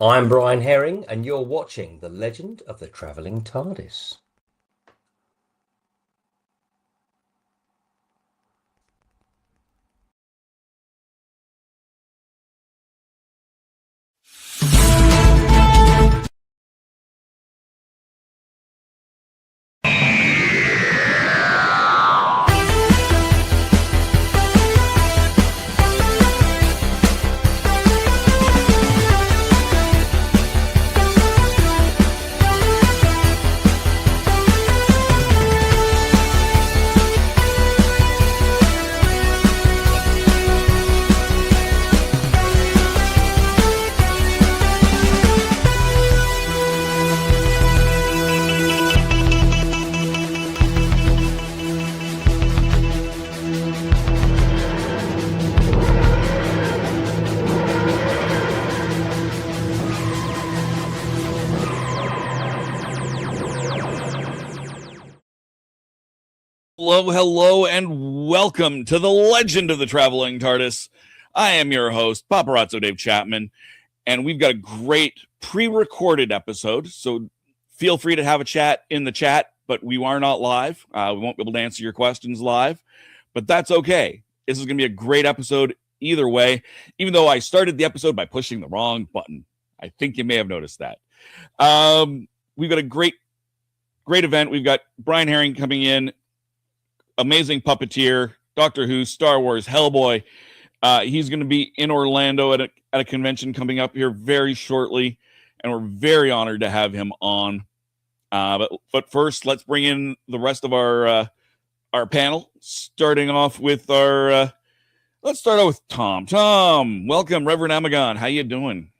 I'm Brian Herring, and you're watching The Legend of the Traveling TARDIS. Hello, and welcome to the Legend of the Traveling TARDIS. I am your host, Paparazzo Dave Chapman, and we've got a great pre-recorded episode, so feel free to have a chat in the chat, but we are not live. We won't be able to answer your questions live, but that's okay. This is going to be a great episode either way, even though I started the episode by pushing the wrong button. I think you may have noticed that. We've got a great event. We've got Brian Herring coming in, amazing puppeteer, Doctor Who, Star Wars, Hellboy. He's going to be in Orlando at a convention coming up here very shortly, and we're very honored to have him on. But first, let's bring in the rest of our panel. Starting off with let's start out with Tom. Tom, welcome, Reverend Amagon. How you doing?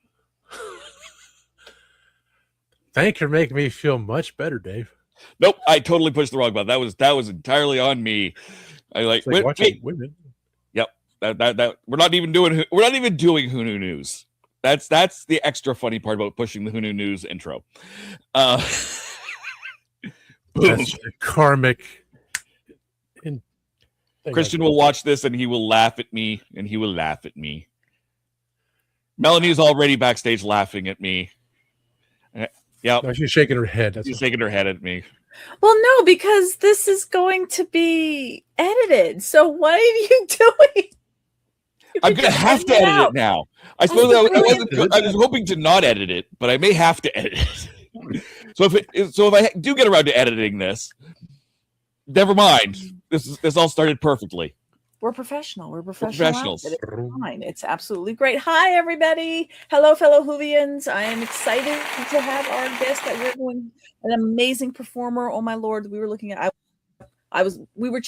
Thank you for making me feel much better, Dave. Nope, I totally pushed the wrong button. That was entirely on me. I wait. Yep, that we're not even doing Who Knew News. That's the extra funny part about pushing the Who Knew News intro. That's karmic. Christian will watch this and he will laugh at me. Melanie's already backstage laughing at me. Yeah, no, she's shaking her head. She's shaking her head at me. Well, no, because this is going to be edited. So what are you doing? I'm going to have to edit it now. I suppose I was hoping to not edit it, but I may have to edit it. So if I do get around to editing this, never mind. This all started perfectly. We're professional. We're professionals. It's fine. It's absolutely great. Hi, everybody. Hello, fellow Whovians. I am excited to have our guest that we're going, an amazing performer. Oh my Lord. We were looking at, we were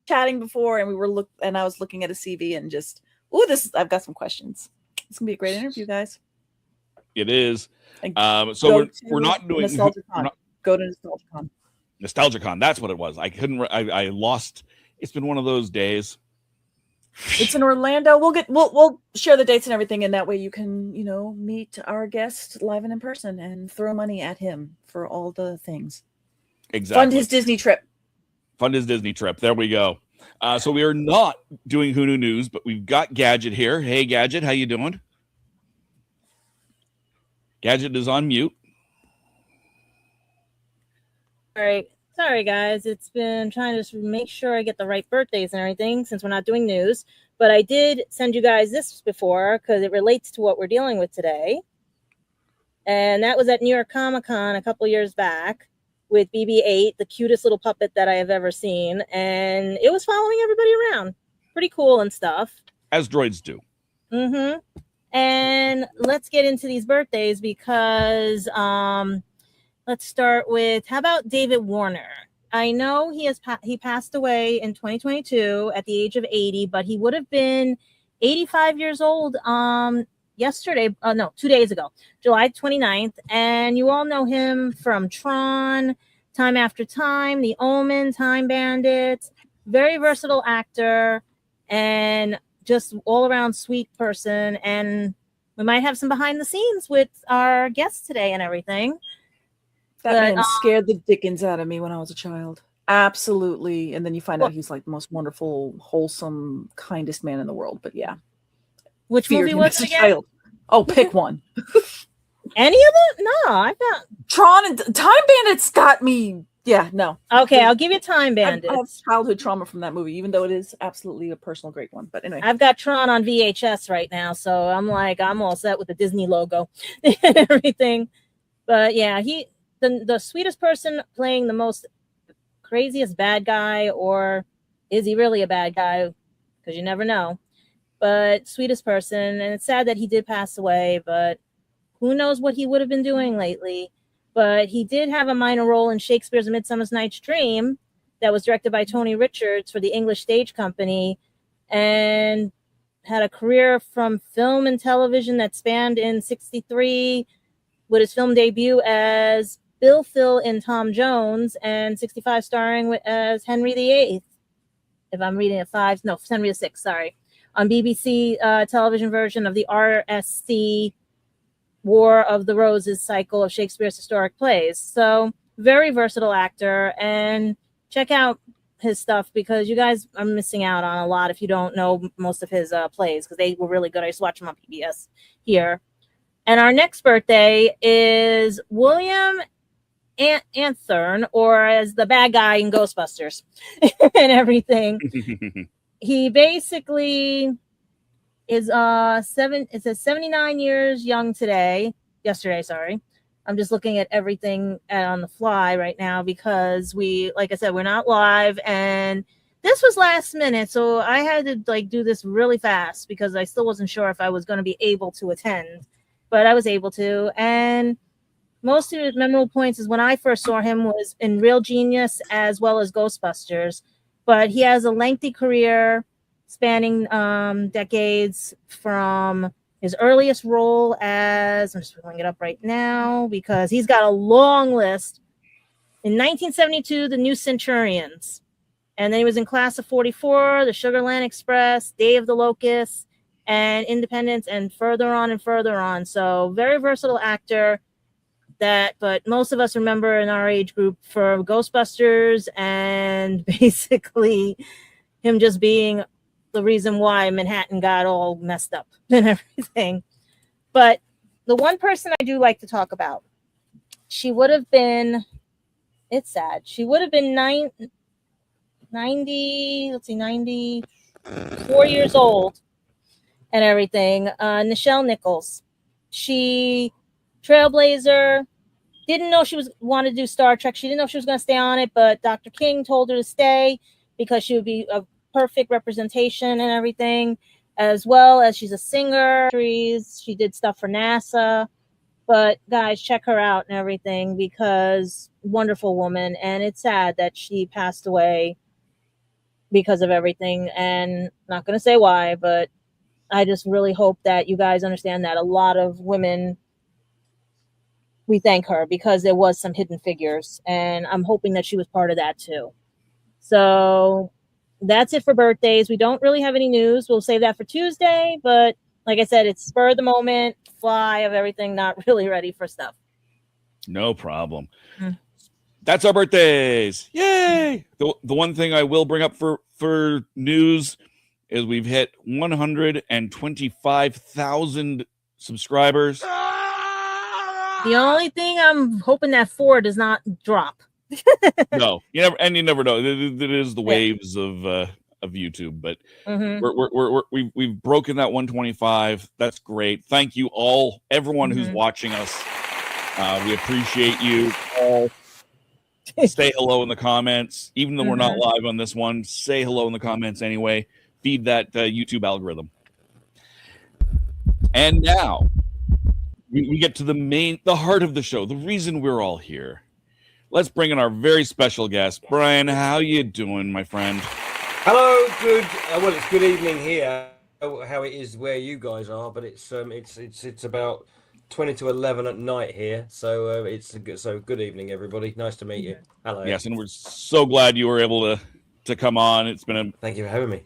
chatting before, and I was looking at a CV and just, I've got some questions. It's gonna be a great interview, guys. It is. So we're not doing Nostalgicon. Go to Nostalgicon. Nostalgicon. That's what it was. I lost. It's been one of those days. It's in Orlando. We'll share the dates and everything, and that way you can, meet our guest live and in person and throw money at him for all the things. Exactly. Fund his Disney trip. There we go. So we are not doing Who Knew News, but we've got Gadget here. Hey, Gadget, how you doing? Gadget is on mute. All right. Sorry, guys. It's been trying to make sure I get the right birthdays and everything since we're not doing news. But I did send you guys this before because it relates to what we're dealing with today. And that was at New York Comic Con a couple years back with BB-8, the cutest little puppet that I have ever seen. And it was following everybody around. Pretty cool and stuff. As droids do. Mm-hmm. And let's get into these birthdays because... let's start with, how about David Warner? I know he passed away in 2022 at the age of 80, but he would have been 85 years old 2 days ago, July 29th. And you all know him from Tron, Time After Time, The Omen, Time Bandits. Very versatile actor and just all-around sweet person. And we might have some behind the scenes with our guests today and everything. That man scared the dickens out of me when I was a child. Absolutely. And then you find out he's like the most wonderful, wholesome, kindest man in the world. But yeah. Which movie was it again? Oh, pick one. Any of it? No, I got Tron and Time Bandits got me. Yeah, no. okay. I'll give you Time I have Bandits. childhood trauma from that movie, even though it is absolutely a personal great one. But anyway, I've got Tron on VHS right now, so I'm all set with the Disney logo and everything. But yeah, the sweetest person playing the most craziest bad guy, or is he really a bad guy? Because you never know. But sweetest person, and it's sad that he did pass away, but who knows what he would have been doing lately. But he did have a minor role in Shakespeare's A Midsummer Night's Dream that was directed by Tony Richards for the English Stage Company, and had a career from film and television that spanned in 1963 with his film debut as Bill Phil in Tom Jones, and 1965 starring as Henry VIII. If I'm reading it Henry VI, sorry, on BBC television version of the RSC War of the Roses cycle of Shakespeare's historic plays. So very versatile actor, and check out his stuff because you guys are missing out on a lot if you don't know most of his plays, because they were really good. I used to watch them on PBS here. And our next birthday is William Anthern, or as the bad guy in Ghostbusters and everything. He basically is 79 years young yesterday, sorry. I'm just looking at everything on the fly right now because like I said, we're not live, and this was last minute, so I had to do this really fast because I still wasn't sure if I was going to be able to attend, but I was able to. And most of his memorable points is when I first saw him was in Real Genius as well as Ghostbusters, but he has a lengthy career spanning decades, from his earliest role as, I'm just pulling it up right now because he's got a long list. In 1972, The New Centurions. And then he was in Class of 44, The Sugarland Express, Day of the Locusts, and Independence, and further on and further on. So very versatile actor but most of us remember in our age group for Ghostbusters, and basically him just being the reason why Manhattan got all messed up and everything. But the one person I do like to talk about, she would have been, it's sad, she would have been 94 years old and everything. Nichelle Nichols. She trailblazer, didn't know she wanted to do Star Trek. She didn't know if she was going to stay on it, but Dr. King told her to stay because she would be a perfect representation and everything, as well as she's a singer. She did stuff for NASA. But guys, check her out and everything because wonderful woman. And it's sad that she passed away because of everything. And not going to say why, but I just really hope that you guys understand that a lot of women, we thank her because there was some hidden figures, and I'm hoping that she was part of that too. So that's it for birthdays. We don't really have any news. We'll save that for Tuesday, but like I said, it's spur of the moment, fly of everything, not really ready for stuff. No problem. That's our birthdays. Yay! The one thing I will bring up for news is we've hit 125,000 subscribers. The only thing I'm hoping that 4 does not drop. No, you never know. It is the waves of YouTube, but we've broken that 125. That's great. Thank you all, everyone who's watching us. We appreciate you all. Say hello in the comments, even though we're not live on this one. Say hello in the comments anyway. Feed that YouTube algorithm. And now we get to the heart of the show, the reason we're all here. Let's bring in our very special guest. Brian, how you doing, my friend? Hello, good. Well, it's good evening here. How it is where you guys are, but it's about 20 to 11 at night here. So good evening, everybody. Nice to meet you. Hello. Yes, and we're so glad you were able to come on. It's been thank you for having me.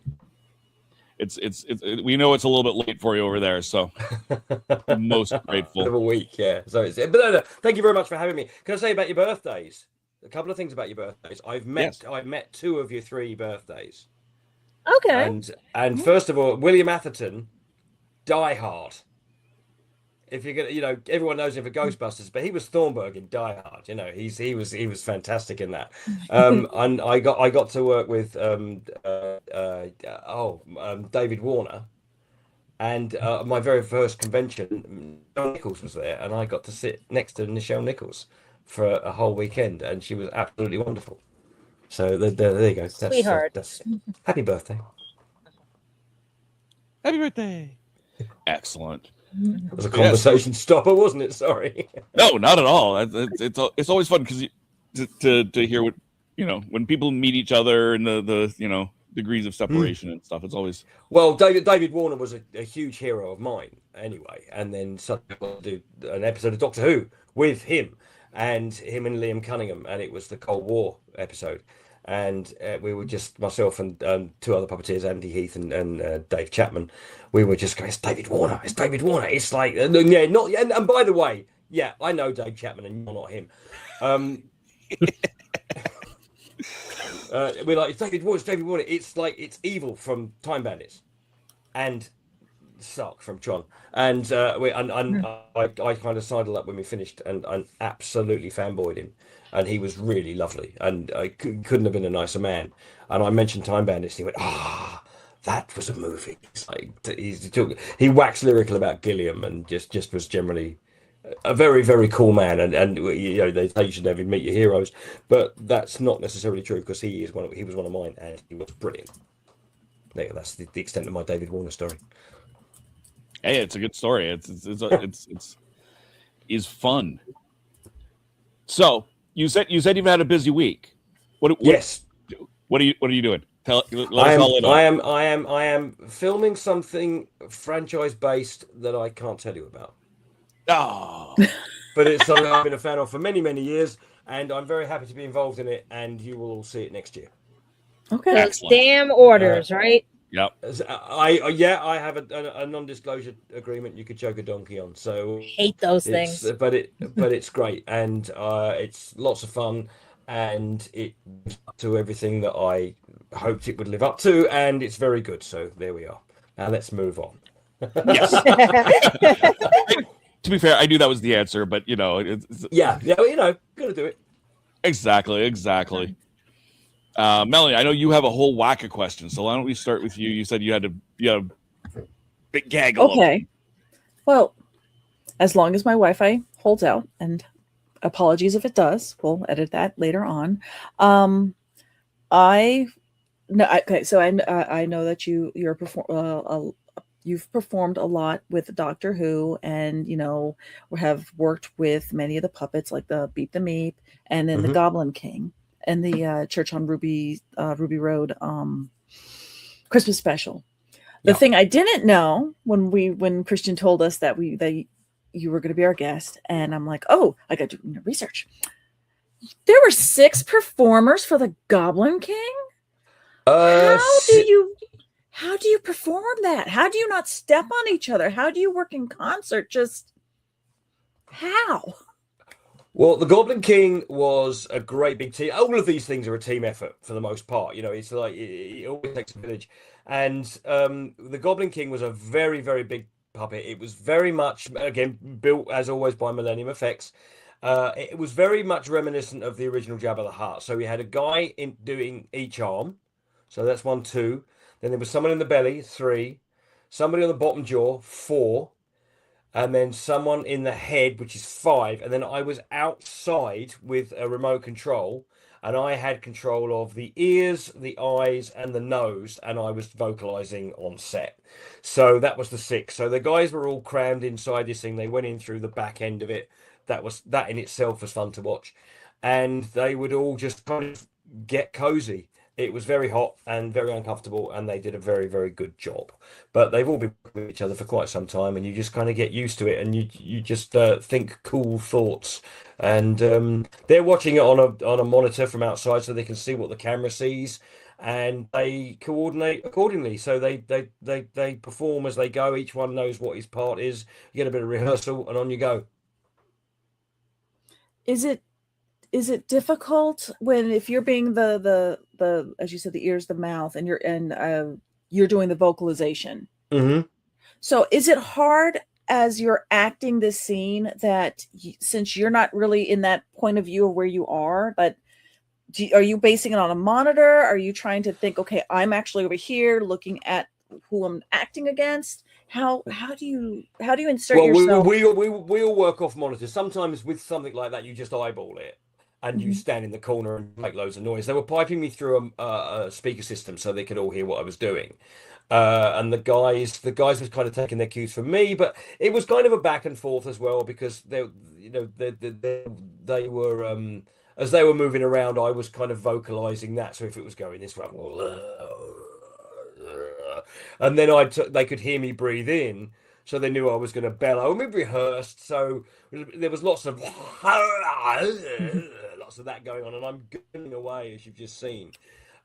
We know it's a little bit late for you over there, so most grateful. Bit of a week, yeah. So no, thank you very much for having me. Can I say about your birthdays? A couple of things about your birthdays. I've met 2 of your 3 birthdays. Okay. And first of all, William Atherton, Die Hard. if you're gonna, everyone knows him for Ghostbusters, but he was Thornburg in Die Hard. He was fantastic in that. And I got to work with David Warner, and my very first convention, Nichelle Nichols was there, and I got to sit next to Nichelle Nichols for a whole weekend, and she was absolutely wonderful. So there you go. Sweetheart. That's happy birthday. Happy birthday. Excellent. It was a conversation stopper, wasn't it? Sorry. No, not at all. It's always fun because to hear what when people meet each other and the degrees of separation and stuff. It's always David Warner was a huge hero of mine anyway, and then suddenly I got to do an episode of Doctor Who with him and Liam Cunningham, and it was the Cold War episode. And we were just myself and two other puppeteers, Andy Heath and Dave Chapman. We were just going, "It's David Warner. It's David Warner." It's like, yeah, not. And by the way, yeah, I know Dave Chapman, and you're not him. We're like, "It's David Warner. It's David Warner." It's like it's Evil from Time Bandits, and Sark from Tron. And I kind of sidled up when we finished, and absolutely fanboyed him. And he was really lovely, and I couldn't have been a nicer man. And I mentioned Time Bandits, and he went, that was a movie. It's like he waxed lyrical about Gilliam, and just was generally a very, very cool man. And they say you should never meet your heroes, but that's not necessarily true, because he was one of mine, and he was brilliant. That's the extent of my David Warner story. Hey, it's a good story. It's fun. So. You said you've had a busy week. Yes. What are you doing? Let us all in. I am filming something franchise based that I can't tell you about. Oh. But it's something I've been a fan of for many, many years, and I'm very happy to be involved in it. And you will all see it next year. Okay. Those damn orders, right? Yep. I have a non-disclosure agreement you could choke a donkey on. So hate those things. But it's great, and it's lots of fun, and it lives up to everything that I hoped it would live up to, and it's very good. So there we are. Now let's move on. Yes. To be fair, I knew that was the answer, but it's gotta do it. Exactly. Melanie, I know you have a whole whack of questions, so why don't we start with you? You said you had a big gaggle. Okay. Well, as long as my Wi-Fi holds out, and apologies if it does, we'll edit that later on. I know that you've performed a lot with Doctor Who, and have worked with many of the puppets like the Beep the Meep and then the Goblin King. And the Church on Ruby Road Christmas special. The thing I didn't know when Christian told us that you were going to be our guest, and I'm like, oh, I got to do research. There were 6 performers for the Goblin King. How do you perform that? How do you not step on each other? How do you work in concert? Just how? Well, the Goblin King was a great big team. All of these things are a team effort for the most part. It's like it always takes a village. And the Goblin King was a very, very big puppet. It was very much, again, built as always by Millennium Effects. It was very much reminiscent of the original Jabba the Hutt. So we had a guy doing each arm. So that's 1, 2. Then there was someone in the belly, 3. Somebody on the bottom jaw, 4. And then someone in the head, which is 5. And then I was outside with a remote control, and I had control of the ears, the eyes, and the nose, and I was vocalizing on set. So that was the 6. So the guys were all crammed inside this thing. They went in through the back end of it. That in itself was fun to watch. And they would all just kind of get cozy. It was very hot and very uncomfortable, and they did a very, very good job. But they've all been with each other for quite some time, and you just kind of get used to it, and you just think cool thoughts. And they're watching it on a monitor from outside, so they can see what the camera sees, and they coordinate accordingly. So they perform as they go. Each one knows what his part is. You get a bit of rehearsal, and on you go. Is it difficult if you're being the as you said, the ears, the mouth, and you're doing the vocalization? Mm-hmm. So is it hard as you're acting this scene that since you're not really in that point of view of where you are, but are you basing it on a monitor? Are you trying to think, okay, I'm actually over here looking at who I'm acting against? How do you insert yourself? we all work off monitors. Sometimes with something like that, you just eyeball it and you stand in the corner and make loads of noise. They were piping me through a speaker system so they could all hear what I was doing. And the guys was kind of taking their cues from me, but it was kind of a back and forth as well because they were as they were moving around, I was kind of vocalizing that. So if it was going this way, and then they could hear me breathe in, so they knew I was going to bellow. And we rehearsed, so there was lots of that going on, and I'm going away as you've just seen.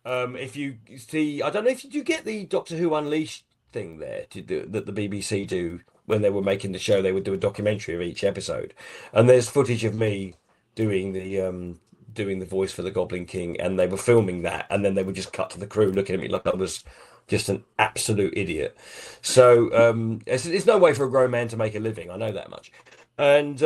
If you see, I don't know if you get the Doctor Who Unleashed thing there that the BBC do when they were making the show. They would do a documentary of each episode, and there's footage of me doing the voice for the Goblin King, and they were filming that, and then they would just cut to the crew looking at me like I was just an absolute idiot. So it's no way for a grown man to make a living. I know that much. And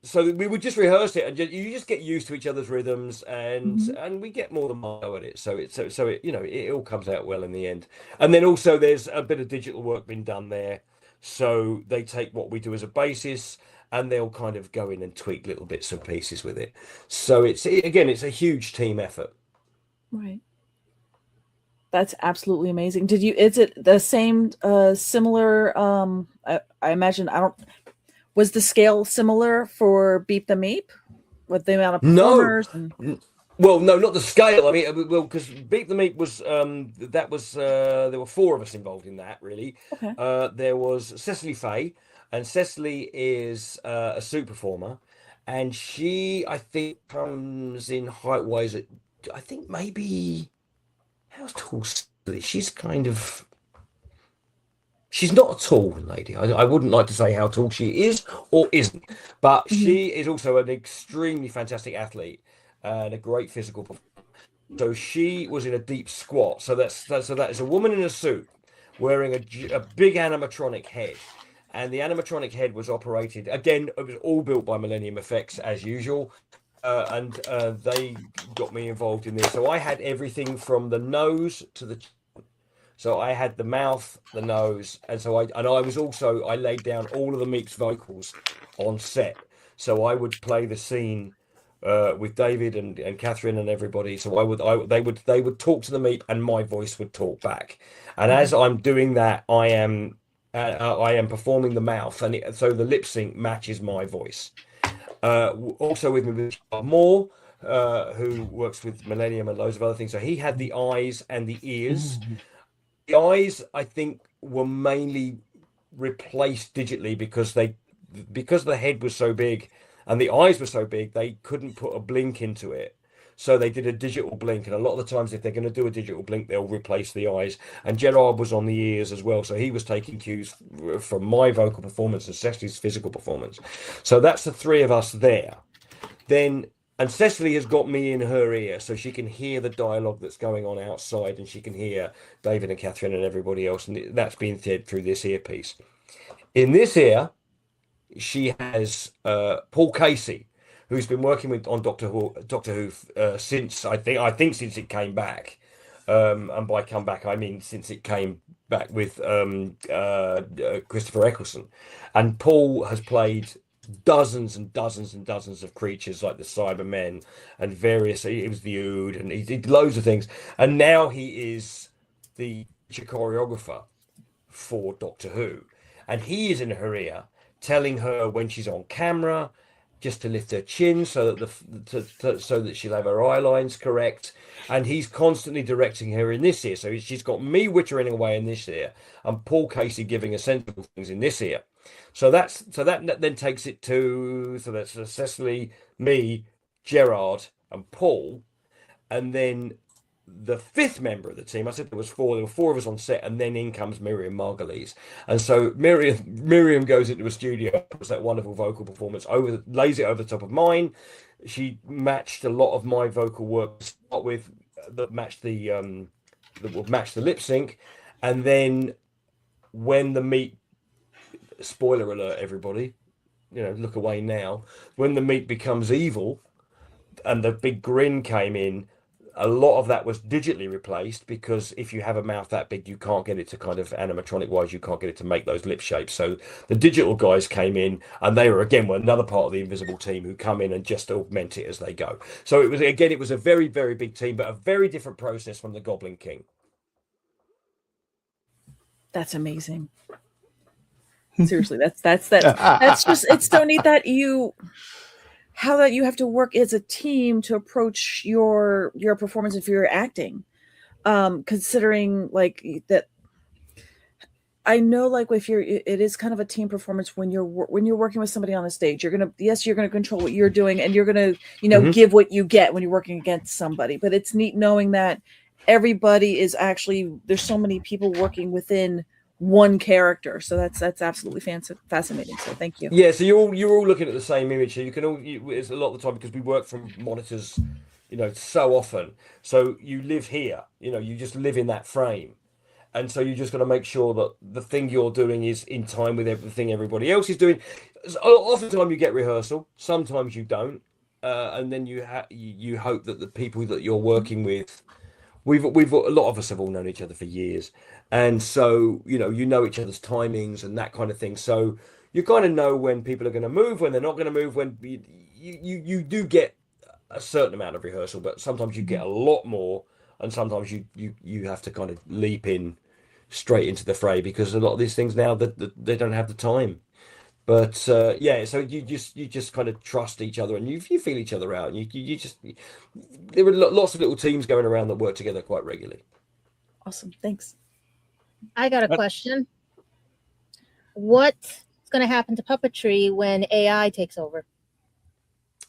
so we would just rehearse it, and you just get used to each other's rhythms, and we get more than one go at it. So it all comes out well in the end. And then also there's a bit of digital work being done there. So they take what we do as a basis, and they'll kind of go in and tweak little bits and pieces with it. So it's a huge team effort. Right. That's absolutely amazing. Is it the same, similar, I imagine, was the scale similar for Beep the Meep with the amount of performers? Well, no, not the scale. I mean, well, because Beep the Meep was, there were 4 of us involved in that, really. Okay. There was Cecily Fay, and Cecily is a suit performer, and she, I think, comes in height-wise at, I think maybe, how tall is Cecily? She's not a tall lady. I wouldn't like to say how tall she is or isn't, but she is also an extremely fantastic athlete and a great physical performer. So she was in a deep squat. So that is a woman in a suit wearing a big animatronic head. And the animatronic head was operated, again, it was all built by Millennium Effects as usual. And they got me involved in this. So I had everything from the nose to the chin. So I had the mouth, the nose, and I laid down all of the Meep's vocals on set. So I would play the scene with David and Catherine and everybody. So they would talk to the Meep, and my voice would talk back. And as I'm doing that, I am performing the mouth, and so the lip sync matches my voice. Also with me was Moore, who works with Millennium and loads of other things. So he had the eyes and the ears. The eyes, I think, were mainly replaced digitally because the head was so big and the eyes were so big, they couldn't put a blink into it. So they did a digital blink, and a lot of the times, if they're going to do a digital blink, they'll replace the eyes. And Gerard was on the ears as well, so he was taking cues from my vocal performance and Cecily's physical performance. So that's the 3 of us there. And Cecily has got me in her ear, so she can hear the dialogue that's going on outside, and she can hear David and Catherine and everybody else, and that's being fed through this earpiece. In this ear, she has Paul Casey, who's been working on Doctor Who since I think since it came back, and by come back I mean since it came back with Christopher Eccleston, and Paul has played dozens and dozens and dozens of creatures like the Cybermen and various. It was the Ood, and he did loads of things, and now he is the choreographer for Doctor Who, and he is in her ear telling her when she's on camera just to lift her chin so that so that she'll have her eye lines correct, and he's constantly directing her in this ear. So she's got me wittering away in this ear and Paul Casey giving her sensible things in this ear. So that then takes it to, so that's Cecily, me, Gerard, and Paul, and then the 5th member of the team. I said there was 4. There were 4 of us on set, and then in comes Miriam Margolyes. And so Miriam goes into a studio, puts that wonderful vocal performance lays it over the top of mine. She matched a lot of my vocal work to start with that matched the lip sync, and then when the Meep spoiler alert, everybody, look away now. When the meat becomes evil and the big grin came in, a lot of that was digitally replaced, because if you have a mouth that big, you can't get it to kind of animatronic wise, you can't get it to make those lip shapes. So the digital guys came in, and they were another part of the invisible team who come in and just augment it as they go. So it was a very, very big team, but a very different process from the Goblin King. That's amazing. Seriously, that's just, it's so neat that you have to work as a team to approach your performance if you're acting. Considering like that, I know like if it is kind of a team performance when you're working with somebody on the stage. You're gonna control what you're doing, and you're gonna give what you get when you're working against somebody. But it's neat knowing that everybody is actually, there's so many people working within one character, so that's absolutely fascinating. So thank you. Yeah, so you're all looking at the same image here. It's a lot of the time because we work from monitors, so often. So you live here, you just live in that frame, and so you just got to make sure that the thing you're doing is in time with everything everybody else is doing. Oftentimes you get rehearsal, sometimes you don't, and then you hope that the people that you're working with. We've a lot of us have all known each other for years, and so you know each other's timings and that kind of thing. So you kind of know when people are going to move, when they're not going to move. When you do get a certain amount of rehearsal, but sometimes you get a lot more, and sometimes you have to kind of leap in straight into the fray, because a lot of these things now that they don't have the time. But so you just kind of trust each other, and you feel each other out, and you just, there are lots of little teams going around that work together quite regularly. Awesome, thanks. I got a question. What's going to happen to puppetry when AI takes over?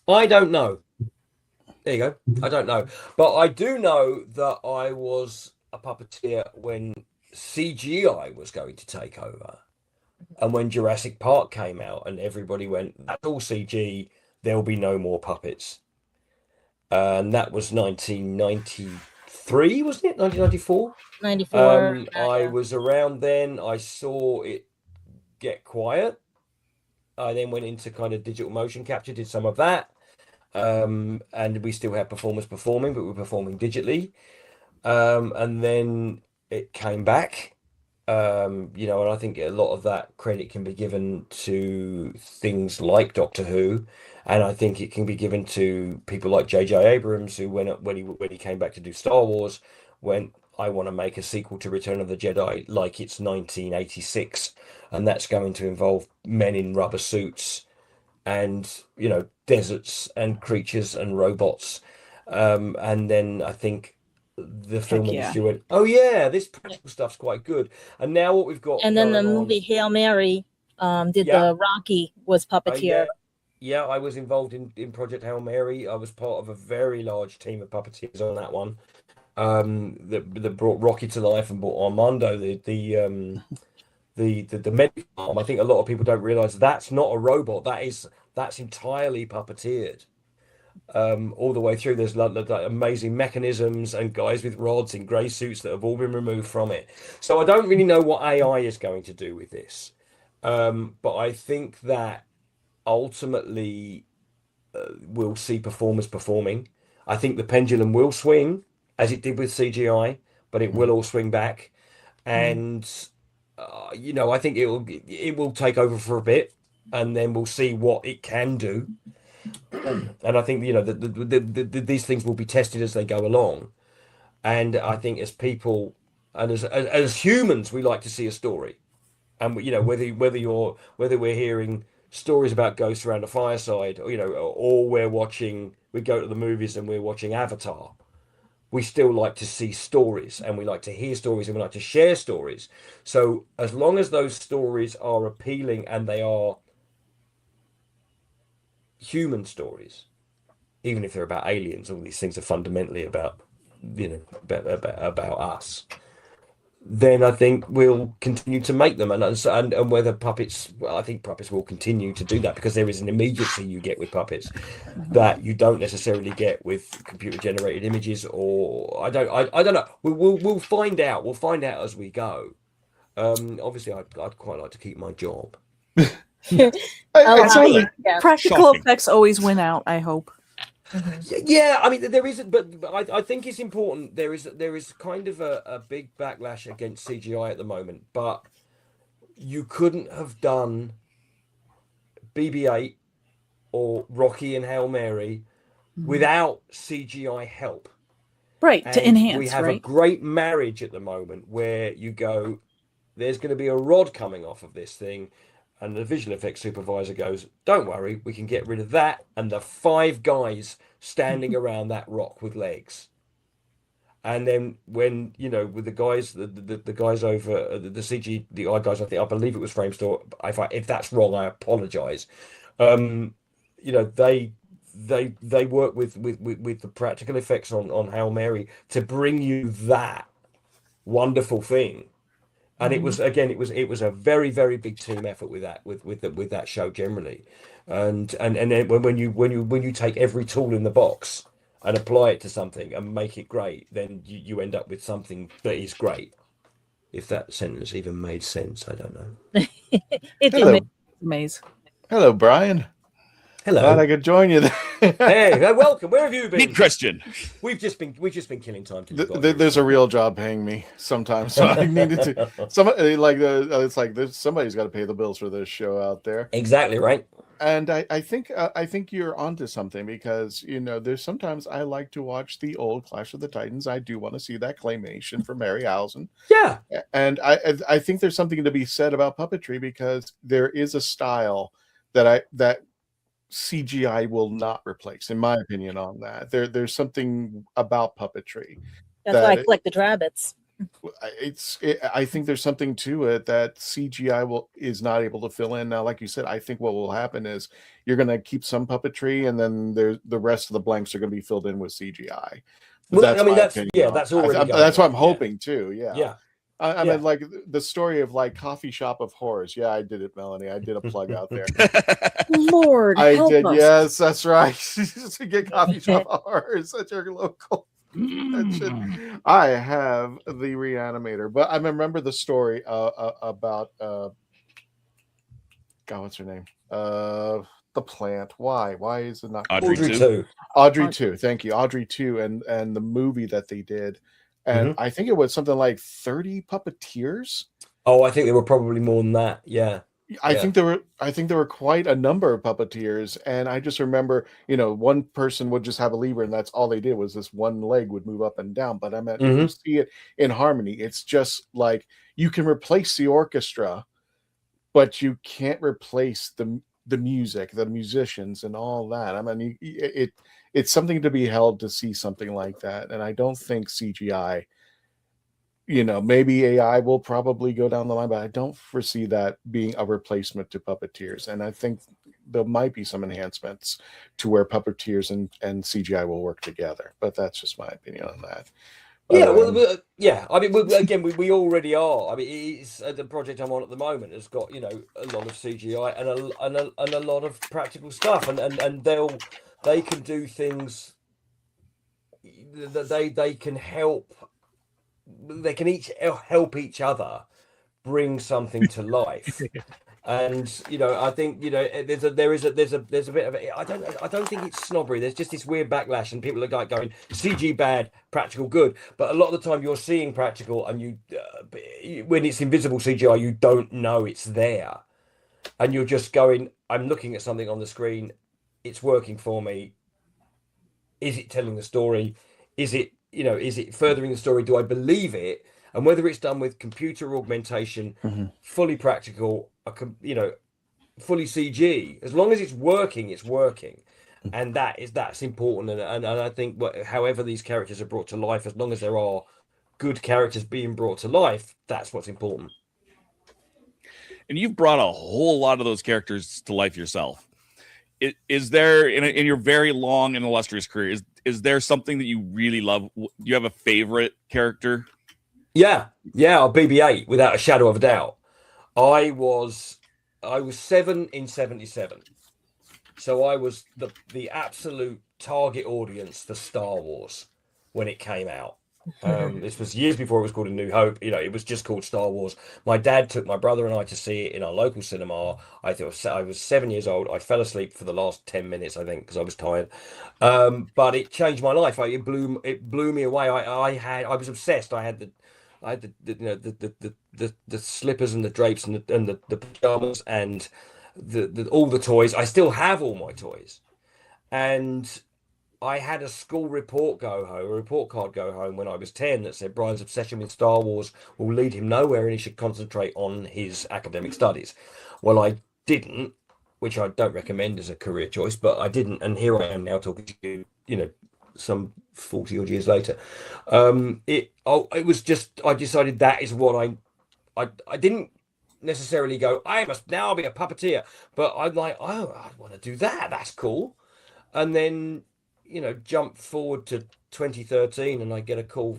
I don't know. There you go. I don't know, but I do know that I was a puppeteer when CGI was going to take over. And when Jurassic Park came out and everybody went, that's all CG, there'll be no more puppets. And that was 1993, wasn't it? 1994? 94. I was around then. I saw it get quiet. I then went into kind of digital motion capture, did some of that. And we still had performers performing, but we were performing digitally. And then it came back. And I think a lot of that credit can be given to things like Doctor Who, and I think it can be given to people like J.J. Abrams, who when he came back to do Star Wars, went, I want to make a sequel to Return of the Jedi like it's 1986, and that's going to involve men in rubber suits and deserts and creatures and robots, and then I think the film industry went, oh yeah, this practical stuff's quite good. And now what we've got, and then the movie Hail Mary the Rocky was puppeteer. I was involved in Project Hail Mary. I was part of a very large team of puppeteers on that one, that brought Rocky to life and brought Armando, the medical arm. I think a lot of people don't realize that's not a robot, that's entirely puppeteered. All the way through, there's like amazing mechanisms and guys with rods in grey suits that have all been removed from it. So I don't really know what AI is going to do with this, but I think that ultimately we'll see performers performing. I think the pendulum will swing as it did with CGI, but it will all swing back, and I think it will take over for a bit, and then we'll see what it can do. And I think these things will be tested as they go along, and I think as people and as humans, we like to see a story, and whether we're hearing stories about ghosts around a fireside, or we go to the movies and we're watching Avatar, we still like to see stories, and we like to hear stories, and we like to share stories. So as long as those stories are appealing and they are human stories, even if they're about aliens, all these things are fundamentally about about us, then I think we'll continue to make them, and whether puppets, I think puppets will continue to do that, because there is an immediacy you get with puppets that you don't necessarily get with computer generated images, or I don't know. We'll find out as we go. Obviously I'd quite like to keep my job. Practical Shocking. effects always win out, I hope. Yeah, I mean there isn't, but I think it's important. There is kind of a big backlash against CGI at the moment, but you couldn't have done BB-8 or Rocky and Hail Mary without CGI help. Right, And to enhance, we have a right? great marriage at the moment where you go, there's going to be a rod coming off of this thing, and the visual effects supervisor goes, don't worry, we can get rid of that and the 5 guys standing around that rock with legs. And then when, you know, with the guys, the guys over the CG, the guys, I believe it was Framestore. If that's wrong, I apologize. You know, they work with the practical effects on Hail Mary to bring you that wonderful thing. And it was, again, it was a very, very big team effort with that show generally. And then when you take every tool in the box and apply it to something and make it great, then you end up with something that is great. If that sentence even made sense, I don't know. It Hello. did. Maze. Hello, Brian. Hello. Glad I could join you. Hey, welcome. Where have you been? Meet Christian. We've just been killing time. Till you got here. There's a real job paying me sometimes, so I needed to. Somebody like it's like somebody's got to pay the bills for this show out there. Exactly right. And I think you're onto something, because you know there's sometimes I like to watch the old Clash of the Titans. I do want to see that claymation for Harryhausen. Yeah. And I think there's something to be said about puppetry, because there is a style that CGI will not replace, in my opinion, on that. There's something about puppetry. That's why I collected rabbits. I think there's something to it that CGI is not able to fill in. Now, like you said, I think what will happen is you're going to keep some puppetry, and then the rest of the blanks are going to be filled in with CGI. Well, That's I mean, my that's opinion. that's already. That's what I'm hoping too. Yeah. Yeah. I Yeah. mean, like the story of like Coffee Shop of Horrors. Yeah, I did it, Melanie. I did a plug out there. Lord, I help did. us. Yes, that's right. To get Coffee Shop of Horrors at your local. I have the Reanimator, but I remember the story about God, what's her name? The plant. Why is it not Audrey Audrey 2. 2. Audrey 2? Thank you, Audrey 2, and the movie that they did, and I think it was something like 30 puppeteers. Oh, I think there were probably more than that. Yeah. I think there were quite a number of puppeteers, and I just remember, you know, one person would just have a lever, and that's all they did was this one leg would move up and down. But I mean, if you see it in harmony, it's just like you can replace the orchestra, but you can't replace the music, the musicians, and all that. I mean, it's something to be held to see something like that, and I don't think CGI. You know, maybe AI will probably go down the line, but I don't foresee that being a replacement to puppeteers. And I think there might be some enhancements to where puppeteers and CGI will work together. But that's just my opinion on that. Yeah, well, yeah. I mean, we already are. I mean, it's the project I'm on at the moment has got, you know, a lot of CGI and a lot of practical stuff, and they can do things that they can help. They can each help each other bring something to life. And you know, I think, you know, there's a bit of it. I don't think it's snobbery. There's just this weird backlash, and people are like going CG bad, practical good. But a lot of the time, you're seeing practical, and you when it's invisible CGI, you don't know it's there, and you're just going, I'm looking at something on the screen, it's working for me. Is it telling the story? Is it, you know, is it furthering the story? Do I believe it? And whether it's done with computer augmentation, fully practical, you know, fully CG, as long as it's working, and that's important. And I think however these characters are brought to life, as long as there are good characters being brought to life, that's what's important. And you've brought a whole lot of those characters to life yourself. Is there, in your very long and illustrious career, is there something that you really love? Do you have a favorite character? Yeah, BB-8, without a shadow of a doubt. I was 7 in 77, so I was the absolute target audience for Star Wars when it came out. This was years before it was called A New Hope. It was just called Star Wars. My dad took my brother and I to see it in our local cinema. I was 7 years old. I fell asleep for the last 10 minutes, I think, because I was tired. But it changed my life. It blew me away. I was obsessed. I had the slippers and the drapes and the pajamas and all the toys. I still have all my toys. And I had a school report card go home when I was 10 that said Brian's obsession with Star Wars will lead him nowhere and he should concentrate on his academic studies. Well, I didn't, which I don't recommend as a career choice, but I didn't. And here I am now talking to you, some 40 odd years later. It was just, I decided that is what I didn't necessarily go, I must now be a puppeteer, but I'm like, oh, I want to do that. That's cool. And then, jump forward to 2013 and I get a call,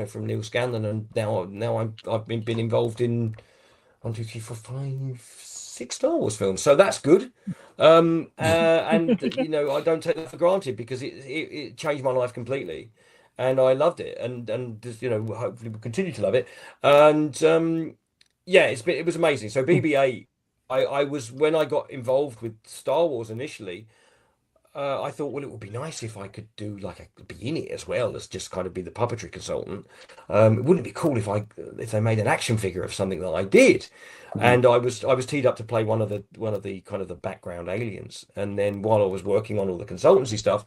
from Neil Scanlon, and now I've been involved in 1, 2, 3, 4, 5, 6 Star Wars films. So that's good. And I don't take that for granted because it changed my life completely. And I loved it, and hopefully we'll continue to love it. And it was amazing. So BB-8, I was, when I got involved with Star Wars initially, I thought, well, it would be nice if I could be in it as well as just kind of be the puppetry consultant. Wouldn't it be cool if they made an action figure of something that I did? And I was teed up to play one of the kind of the background aliens. And then while I was working on all the consultancy stuff,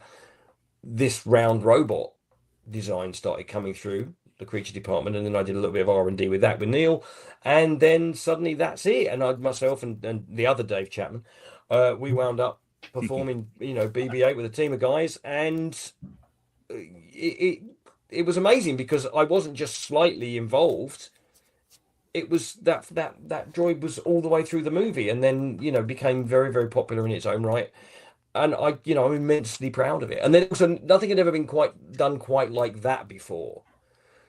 this round robot design started coming through the creature department, and then I did a little bit of R&D with that with Neil, and then suddenly that's it. And myself and the other Dave Chapman, we wound up performing BB-8 with a team of guys, and it was amazing because I wasn't just slightly involved. It was that droid was all the way through the movie, and then became very, very popular in its own right. And I'm immensely proud of it. And then also nothing had ever been done quite like that before.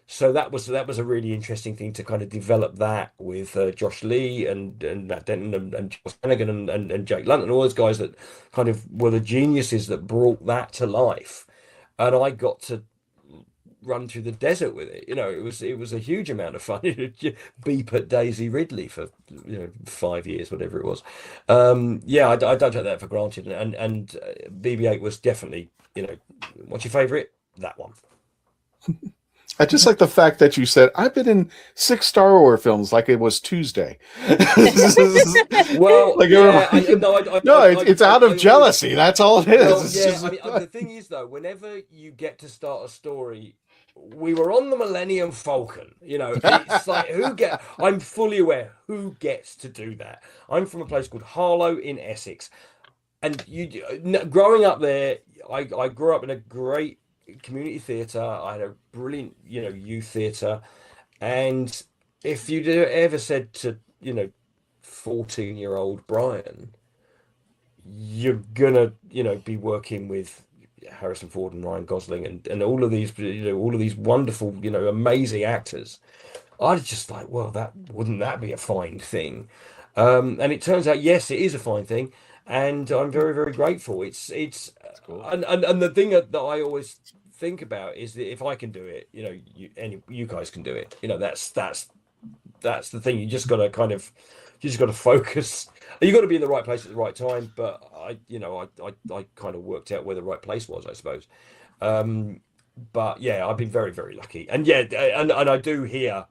So that was a really interesting thing to kind of develop that with Josh Lee and Matt Denton and Josh Flanagan and Jake Lunt and all those guys that kind of were the geniuses that brought that to life. And I got to run through the desert with it. It was a huge amount of fun. Beep at Daisy Ridley for 5 years, whatever it was. I don't take that for granted. And BB-8 was definitely, what's your favorite? That one. I just like the fact that you said, I've been in 6 Star Wars films like it was Tuesday. Well, it's out of jealousy. That's all it is. Well, the thing is, though, whenever you get to start a story, we were on the Millennium Falcon. It's like, I'm fully aware who gets to do that. I'm from a place called Harlow in Essex. And growing up there, I grew up in a great community theatre. I had a brilliant youth theatre, and if you'd ever said to 14-year-old Brian, you're gonna be working with Harrison Ford and Ryan Gosling and all of these wonderful amazing actors, I'd just like, well, wouldn't that be a fine thing? And it turns out, yes, it is a fine thing, and I'm very, very grateful. It's cool. And the thing that I always think about is that if I can do it, you guys can do it. That's the thing. You just got to focus. You got to be in the right place at the right time. But I kind of worked out where the right place was, I suppose. But yeah, I've been very, very lucky. And yeah, and I do hear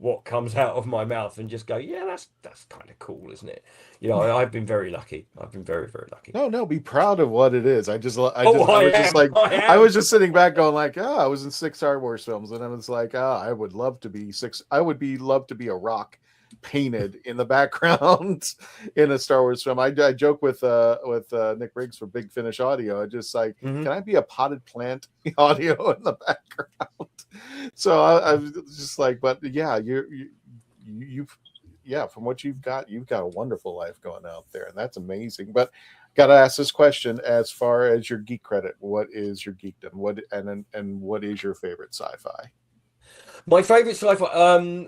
what comes out of my mouth and just go, yeah, that's kind of cool, isn't it? I've been very lucky. I've been very, very lucky. No, be proud of what it is. I was just sitting back going like, I was in 6 Star Wars films, and I was like, I would love to be 6. I would love to be a rock painted in the background in a Star Wars film. I joke with Nick Riggs for Big Finish Audio. I just like, can I be a potted plant audio in the background? So I was just like, but yeah, you've from what you've got a wonderful life going out there, and that's amazing. But gotta ask this question: as far as your geek credit, what is your geekdom? What is your favorite sci-fi? My favorite sci-fi.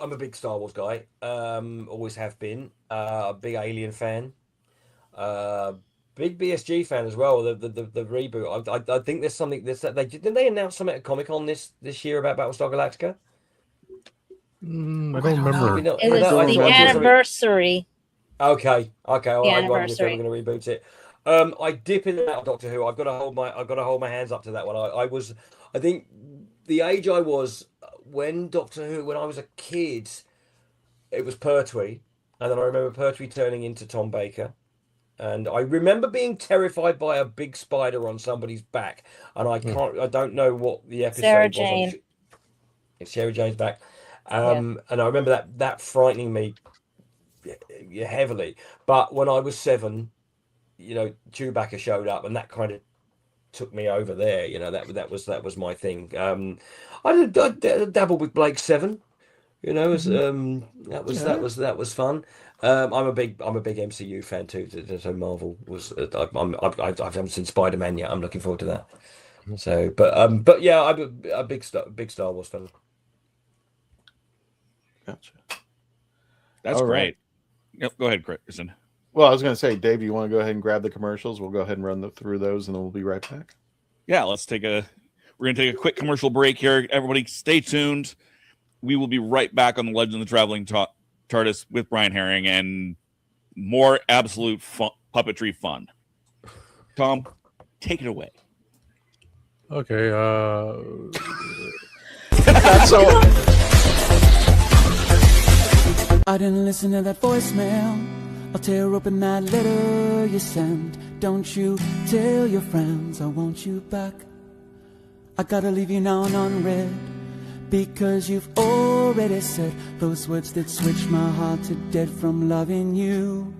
I'm a big Star Wars guy. Always have been. A big Alien fan. big BSG fan as well. The reboot. I think there's something. Didn't they announce something at Comic-Con this year about Battlestar Galactica? I don't remember. It was the anniversary. Okay. The I wondered if they were anniversary. going to reboot it. I dip in and out of Doctor Who. I've got to hold my hands up to that one. I think the age I was when Doctor Who, when I was a kid, it was Pertwee, and then I remember Pertwee turning into Tom Baker, and I remember being terrified by a big spider on somebody's back, and I don't know what the episode Sarah was. Jane. It's Sarah Jane's back, and I remember that frightening me heavily. But when I was 7, Chewbacca showed up, and that kind of took me over there. That was my thing. I dabbled with Blake 7. That was fun. I'm a big MCU fan too. So Marvel was. I haven't seen Spider-Man yet. I'm looking forward to that. So, but yeah, I'm a big Star Wars fan. Gotcha. That's All great. Yep. Go ahead, Kristen. Well, I was going to say, Dave, you want to go ahead and grab the commercials? We'll go ahead and run through those, and then we'll be right back. Yeah, we're going to take a quick commercial break here. Everybody stay tuned. We will be right back on the Legend of the Traveling TARDIS with Brian Herring and more absolute puppetry fun. Tom, take it away. Okay. So I didn't listen to that voicemail. I'll tear open that letter you sent. Don't you tell your friends I want you back. I gotta leave you now and unread, because you've already said those words that switch my heart to dead from loving you.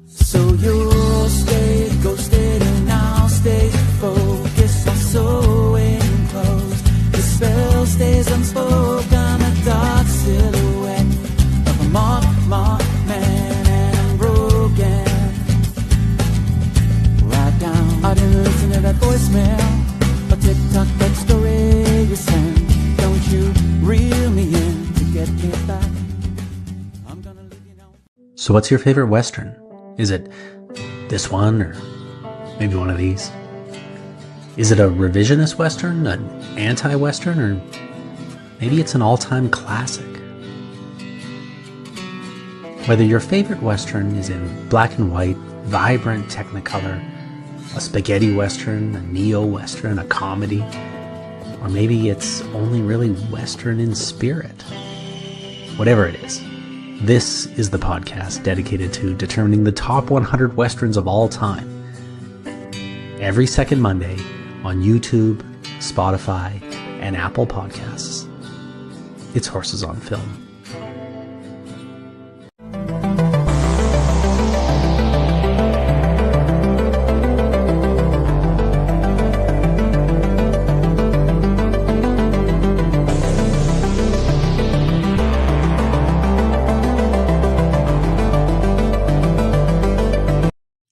So you'll stay ghosted and I'll stay focused on sewing clothes. The spell stays unspoken, a dark silhouette of a marked man, and I'm broken. Right down, I didn't listen to that voicemail, a TikTok that story you sent. Don't you reel me in to get me back. I'm gonna leave you now. So what's your favorite Western? Is it this one, or maybe one of these? Is it a revisionist Western, an anti-Western, or maybe it's an all-time classic? Whether your favorite Western is in black and white, vibrant Technicolor, a spaghetti Western, a neo-Western, a comedy, or maybe it's only really Western in spirit. Whatever it is, this is the podcast dedicated to determining the top 100 Westerns of all time. Every second Monday on YouTube, Spotify, and Apple Podcasts. It's Horses on Film.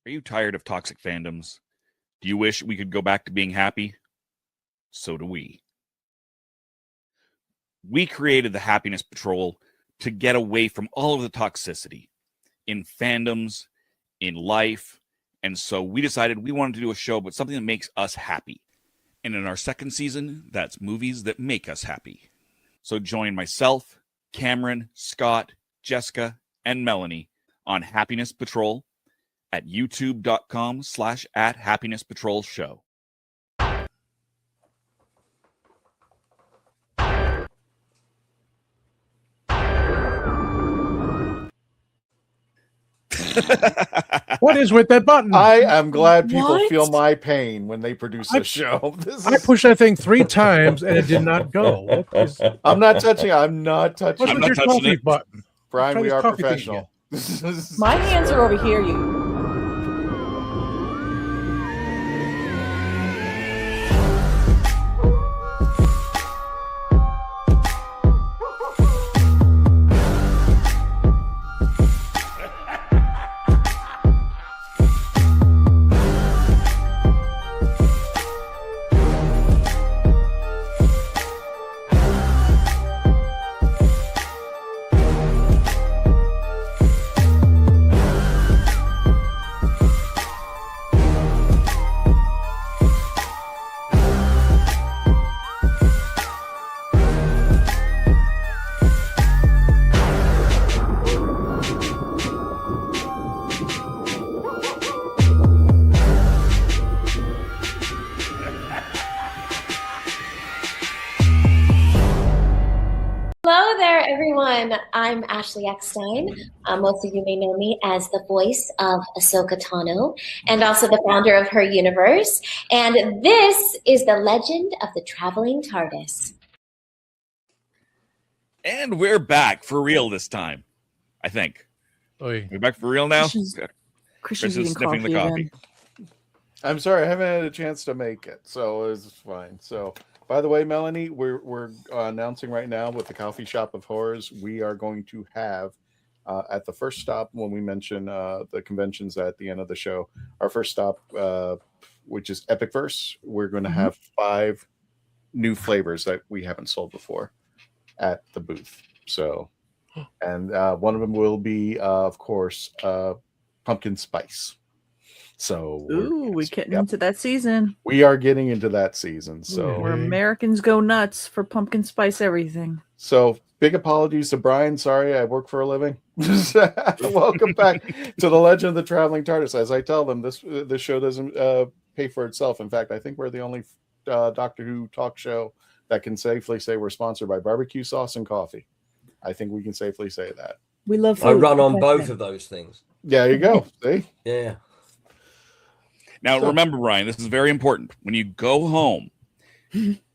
Are you tired of toxic fandoms? Do you wish we could go back to being happy? So do we. We created the Happiness Patrol to get away from all of the toxicity in fandoms, in life, and so we decided we wanted to do a show about something that makes us happy. And in our second season, that's movies that make us happy. So join myself, Cameron, Scott, Jessica, and Melanie on Happiness Patrol at youtube.com/@happinesspatrolshow. What is with that button? I am glad people What? feel my pain when they produce a show. I pushed that thing 3 times and it did not go. What is, I'm not touching. I'm not touching. what's I'm with not your touching coffee it. button? Brian, Try we this are coffee thing professional. My hands are over here, you. everyone. I'm Ashley Eckstein. Most of you may know me as the voice of Ahsoka Tano and also the founder of WHOniverse. And this is the Legend of the Traveling TARDIS. And we're back for real this time, I think. Oy. We're back for real now? Christian's Chris is eating sniffing the coffee. again. I'm sorry, I haven't had a chance to make it, so it's fine. So, by the way, Melanie, we're announcing right now with the Coffee Shop of Horrors, we are going to have at the first stop when we mention the conventions at the end of the show. Our first stop, which is Epic Verse, we're going to have 5 new flavors that we haven't sold before at the booth. So, and one of them will be, of course, pumpkin spice. So We're getting into that season. We are getting into that season. So where Americans go nuts for pumpkin spice everything. So big apologies to Brian. Sorry, I work for a living. Welcome back to the Legend of the Traveling TARDIS. As I tell them, this show doesn't pay for itself. In fact, I think we're the only Doctor Who talk show that can safely say we're sponsored by barbecue sauce and coffee. I think we can safely say that. We love food. I run on both of those things. Yeah, you go. See? Yeah. Now, remember, Ryan, this is very important. When you go home,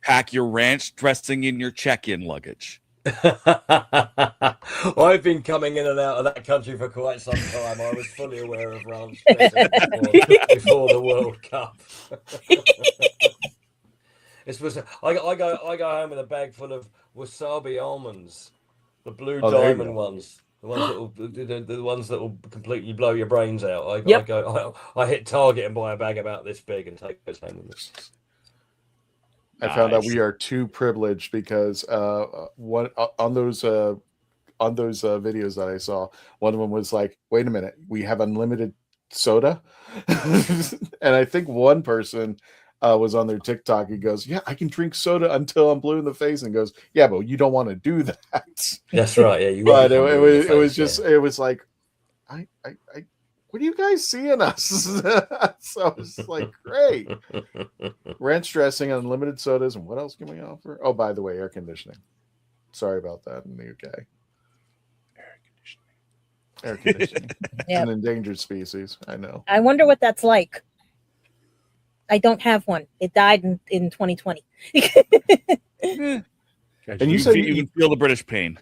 pack your ranch dressing in your check-in luggage. I've been coming in and out of that country for quite some time. I was fully aware of ranch dressing before the World Cup. I go home with a bag full of wasabi almonds, the blue diamond ones. The ones that will completely blow your brains out. I hit Target and buy a bag about this big and take those home with me. I found out we are too privileged because one on those videos that I saw, one of them was like, "Wait a minute, we have unlimited soda," and I think one person was on their TikTok. He goes, "Yeah, I can drink soda until I'm blue in the face," and goes, "Yeah, but you don't want to do that." That's right. Yeah, but it was like, I what do you guys see in us? So it's like, great. Ranch dressing, unlimited sodas, and what else can we offer? Oh, by the way, air conditioning. Sorry about that in the UK. Air conditioning. It's an endangered species. I know. I wonder what that's like. I don't have one. It died in 2020. And you said you can feel the British pain.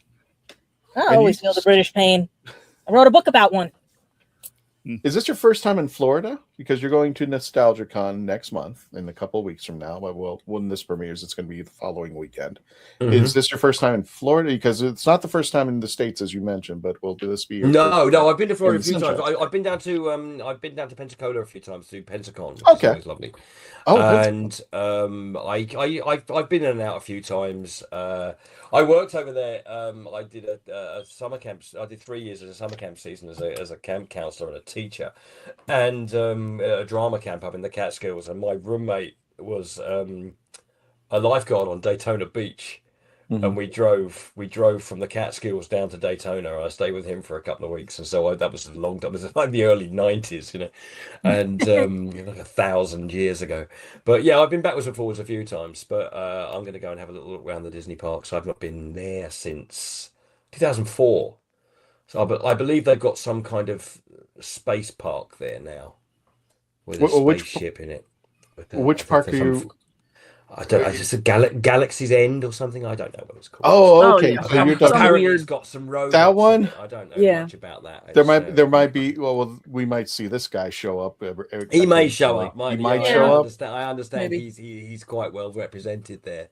I always feel the British pain. I wrote a book about one. Is this your first time in Florida? Because you're going to Nostalgicon next month, in a couple of weeks from now. Well, when this premieres, it's going to be the following weekend. Is this your first time in Florida? Because it's not the first time in the States, as you mentioned, but will this be your No, I've been to Florida a few times. I've been down to Pensacola a few times to Pensacon. Okay, it's lovely. And I've been in and out a few times. I worked over there. I did a summer camp. I did 3 years as a summer camp season as a camp counselor and a teacher, and a drama camp up in the Catskills. And my roommate was a lifeguard on Daytona Beach, and we drove from the Catskills down to Daytona. I stayed with him for a couple of weeks, and so that was a long time. It was like the early 90s, and like 1,000 years ago. But yeah, I've been backwards and forwards a few times. But I'm going to go and have a little look around the Disney parks. I've not been there since 2004. So I believe they've got some kind of space park there now with a spaceship in it. Which park do you? I don't know. It's just a Galaxy's End or something. I don't know what it's called. Oh, okay. Yeah. So you're apparently it's got some robots. That one. I don't know much about that. There might be. Well, we might see this guy show up. He may show up. He might show up. I understand he's quite well represented there.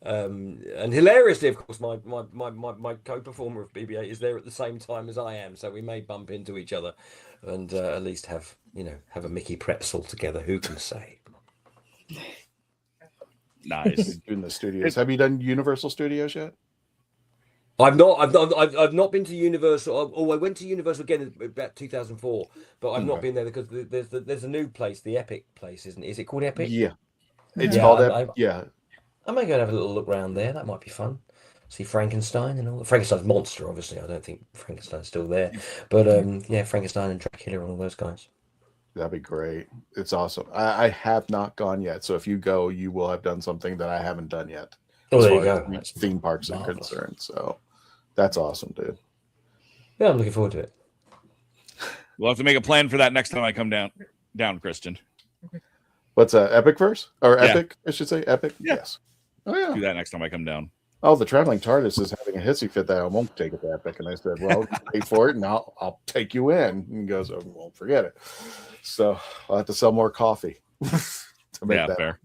And hilariously, of course, my co-performer of BB-8 is there at the same time as I am, so we may bump into each other and at least have a Mickey pretzel together. Who can say? Nice. In the studios. Have you done Universal Studios yet? I've not been to Universal. Oh, I went to Universal again in about 2004, but I've not been there because there's a new place, the Epic place, isn't it? Is it called Epic? Yeah, it's called Epic. Yeah. I may go and have a little look around there. That might be fun. See Frankenstein and all. Frankenstein's monster, obviously. I don't think Frankenstein's still there, but Frankenstein and Dracula and all those guys. That'd be great. It's awesome. I have not gone yet, so if you go, you will have done something that I haven't done yet. Oh, there you go. Theme parks are concerned. So, That's awesome, dude. Yeah, I'm looking forward to it. We'll have to make a plan for that next time I come down, Christian. What's Epic Verse? Or Yeah. Epic, I should say. Epic? Yeah. Yes. Oh, yeah. Do that next time I come down. Oh, the Traveling TARDIS is having a hissy fit that I won't take it to Epic. And I said, well, pay for it and I'll take you in. And he goes, oh, well, forget it. So I'll have to sell more coffee to make that. Fair.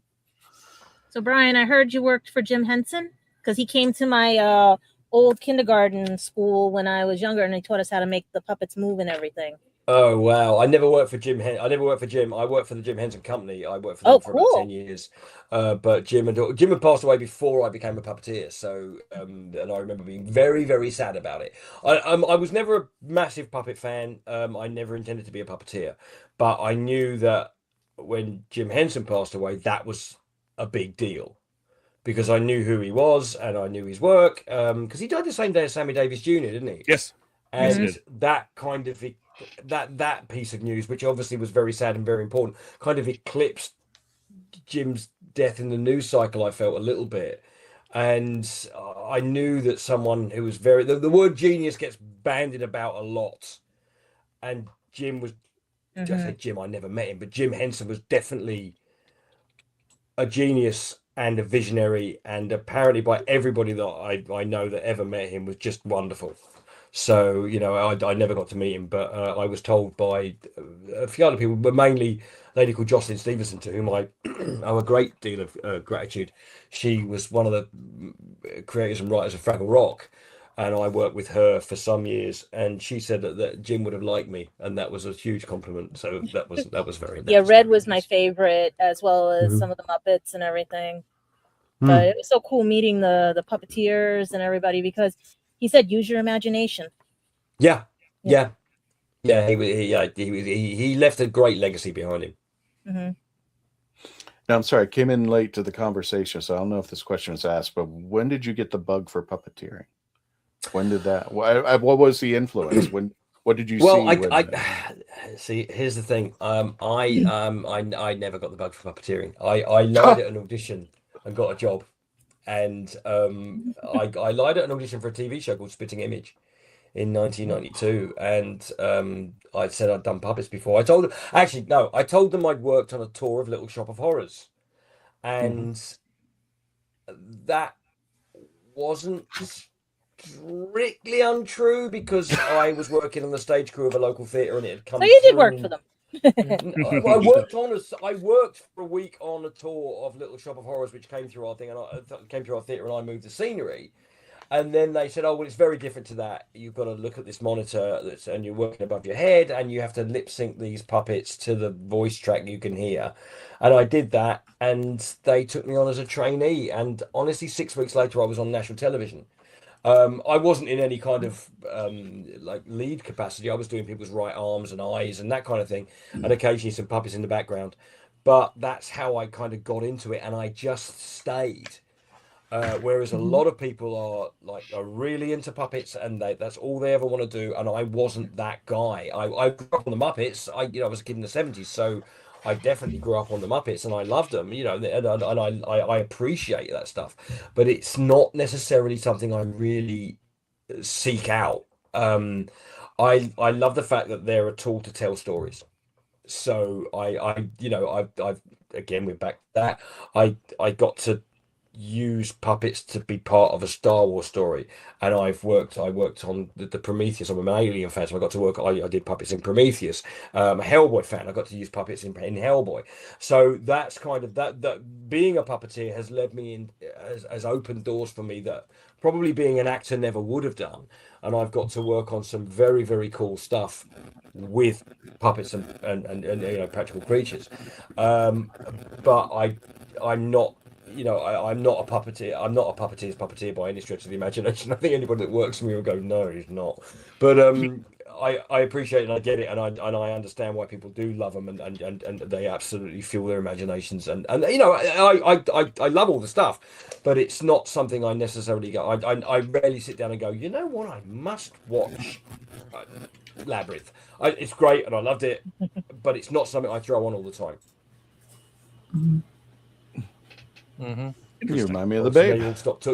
So, Brian, I heard you worked for Jim Henson because he came to my old kindergarten school when I was younger and he taught us how to make the puppets move and everything. Oh wow! I never worked for Jim. I never worked for Jim. I worked for the Jim Henson Company. I worked for them for about 10 years. But Jim had passed away before I became a puppeteer. So, and I remember being very, very sad about it. I was never a massive puppet fan. I never intended to be a puppeteer, but I knew that when Jim Henson passed away, that was a big deal because I knew who he was and I knew his work. Because he died the same day as Sammy Davis Jr., didn't he? Yes. And that kind of that piece of news, which obviously was very sad and very important, kind of eclipsed Jim's death in the news cycle. I felt a little bit, and I knew that someone who was very the word genius gets bandied about a lot, and Jim was. I said Jim. I never met him, but Jim Henson was definitely a genius and a visionary, and apparently by everybody that I know that ever met him was just wonderful. So, I never got to meet him, but I was told by a few other people, but mainly a lady called Jocelyn Stevenson, to whom I owe a great deal of gratitude. She was one of the creators and writers of Fraggle Rock, and I worked with her for some years, and she said that Jim would have liked me, and that was a huge compliment. So that was very nice. Yeah, Red was my favorite, as well as some of the Muppets and everything. But it was so cool meeting the puppeteers and everybody because he said, use your imagination. Yeah. He left a great legacy behind him. Mm-hmm. Now, I'm sorry, I came in late to the conversation, so I don't know if this question was asked, but when did you get the bug for puppeteering? When did that? What was the influence? What did you see? Well, I see. Here's the thing. I never got the bug for puppeteering. I lied at an audition and got a job. And I lied at an audition for a TV show called Spitting Image in 1992, and I said I'd done puppets before. I told them I'd worked on a tour of Little Shop of Horrors, and that wasn't strictly untrue because I was working on the stage crew of a local theatre, and it had come. So you did work for them. I worked for a week on a tour of Little Shop of Horrors, which came through our thing, and came through our theatre, and I moved the scenery. And then they said, "Oh, well, it's very different to that. You've got to look at this monitor, and you're working above your head, and you have to lip sync these puppets to the voice track you can hear." And I did that, and they took me on as a trainee. And honestly, 6 weeks later, I was on national television. I wasn't in any kind of like lead capacity. I was doing people's right arms and eyes and that kind of thing, and occasionally some puppets in the background. But that's how I kind of got into it, and I just stayed. Whereas a lot of people are really into puppets, and that's all they ever want to do. And I wasn't that guy. I grew up on the Muppets. I was a kid in the 70s, so I definitely grew up on the Muppets, and I loved them. And I appreciate that stuff. But it's not necessarily something I really seek out. I love the fact that they're a tool to tell stories. So I've again, we're back to that. I got to use puppets to be part of a Star Wars story, and I worked on the Prometheus. I'm an Alien fan, so I got to work. I did puppets in Prometheus. A Hellboy fan, I got to use puppets in Hellboy. So that's kind of that being a puppeteer has led me in, has opened doors for me that probably being an actor never would have done. And I've got to work on some very, very cool stuff with puppets and practical creatures. But I'm not. I'm not a puppeteer. I'm not a puppeteer's puppeteer by any stretch of the imagination. I think anybody that works for me will go, no, he's not. But I appreciate it and I get it, and I understand why people do love them, and they absolutely fuel their imaginations. And I love all the stuff, but it's not something I necessarily go. I rarely sit down and go, you know what, I must watch Labyrinth. It's great and I loved it, but it's not something I throw on all the time. Mm-hmm. You remind me of the Now babe.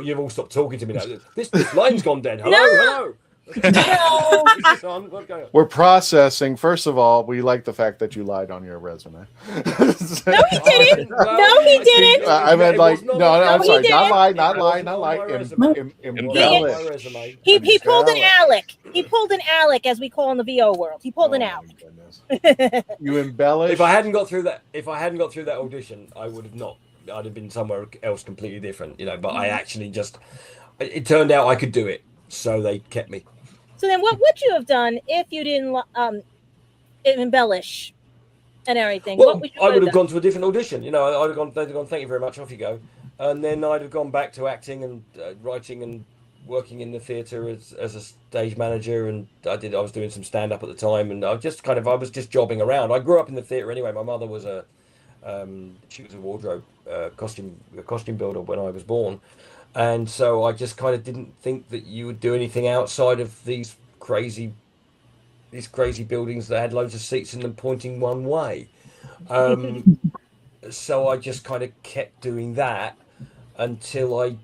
you've all stopped talking to me now. This line's gone dead. Hello, No. hello. Is this on? What's going on? We're processing. First of all, we like the fact that you lied on your resume. No, he didn't. Well, No, he didn't. I meant like It was no, I'm he sorry, didn't. not lie, It not lie, wasn't not on lie. my resume. It wasn't on my Embellish. resume. He pulled an Embellish. Alec. He pulled an Alec, as we call in the VO world. He pulled an Oh, Alec. my goodness. You embellish. If I hadn't got through that audition, I would have not. I'd have been somewhere else completely different, you know. But I actually just. It turned out I could do it, so they kept me. So then, what would you have done if you didn't embellish and everything? Well, What would you I would have done? gone to a different audition. You know, I'd have gone. They'd have gone. Thank you very much. Off you go. And then I'd have gone back to acting and writing and working in the theatre as a stage manager. And I was doing some stand up at the time, and I was just jobbing around. I grew up in the theatre anyway. My mother was she was a wardrobe costume builder when I was born. And so I just kind of didn't think that you would do anything outside of these crazy buildings that had loads of seats in them pointing one way. So I just kind of kept doing that until I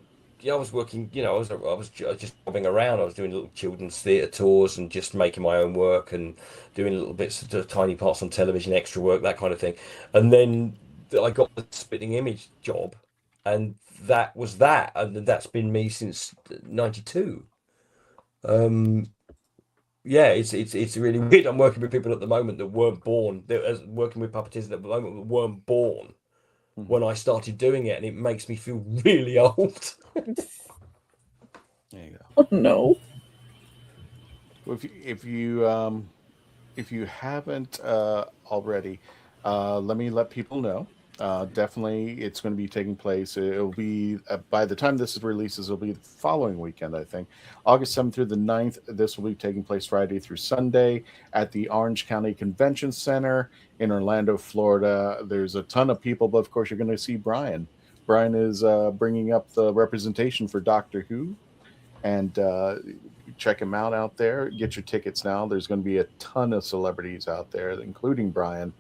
was working. You know, I was just bobbing around. I was doing little children's theatre tours and just making my own work and doing little bits of tiny parts on television, extra work, that kind of thing. And then I got the Spitting Image job. And that was that, and that's been me since '92. Yeah, it's really weird. I'm working with people at the moment that weren't born. Working with puppeteers at the moment that weren't born when I started doing it, and it makes me feel really old. There you go. Oh, no. Well, if you haven't already, let me let people know. Definitely, it's going to be taking place. It'll be by the time this releases, it'll be the following weekend, I think, August 7th through the 9th. This will be taking place Friday through Sunday at the Orange County Convention Center in Orlando, Florida. There's a ton of people, but of course, you're going to see Brian. Brian is bringing up the representation for Doctor Who, and check him out there. Get your tickets now. There's going to be a ton of celebrities out there, including Brian.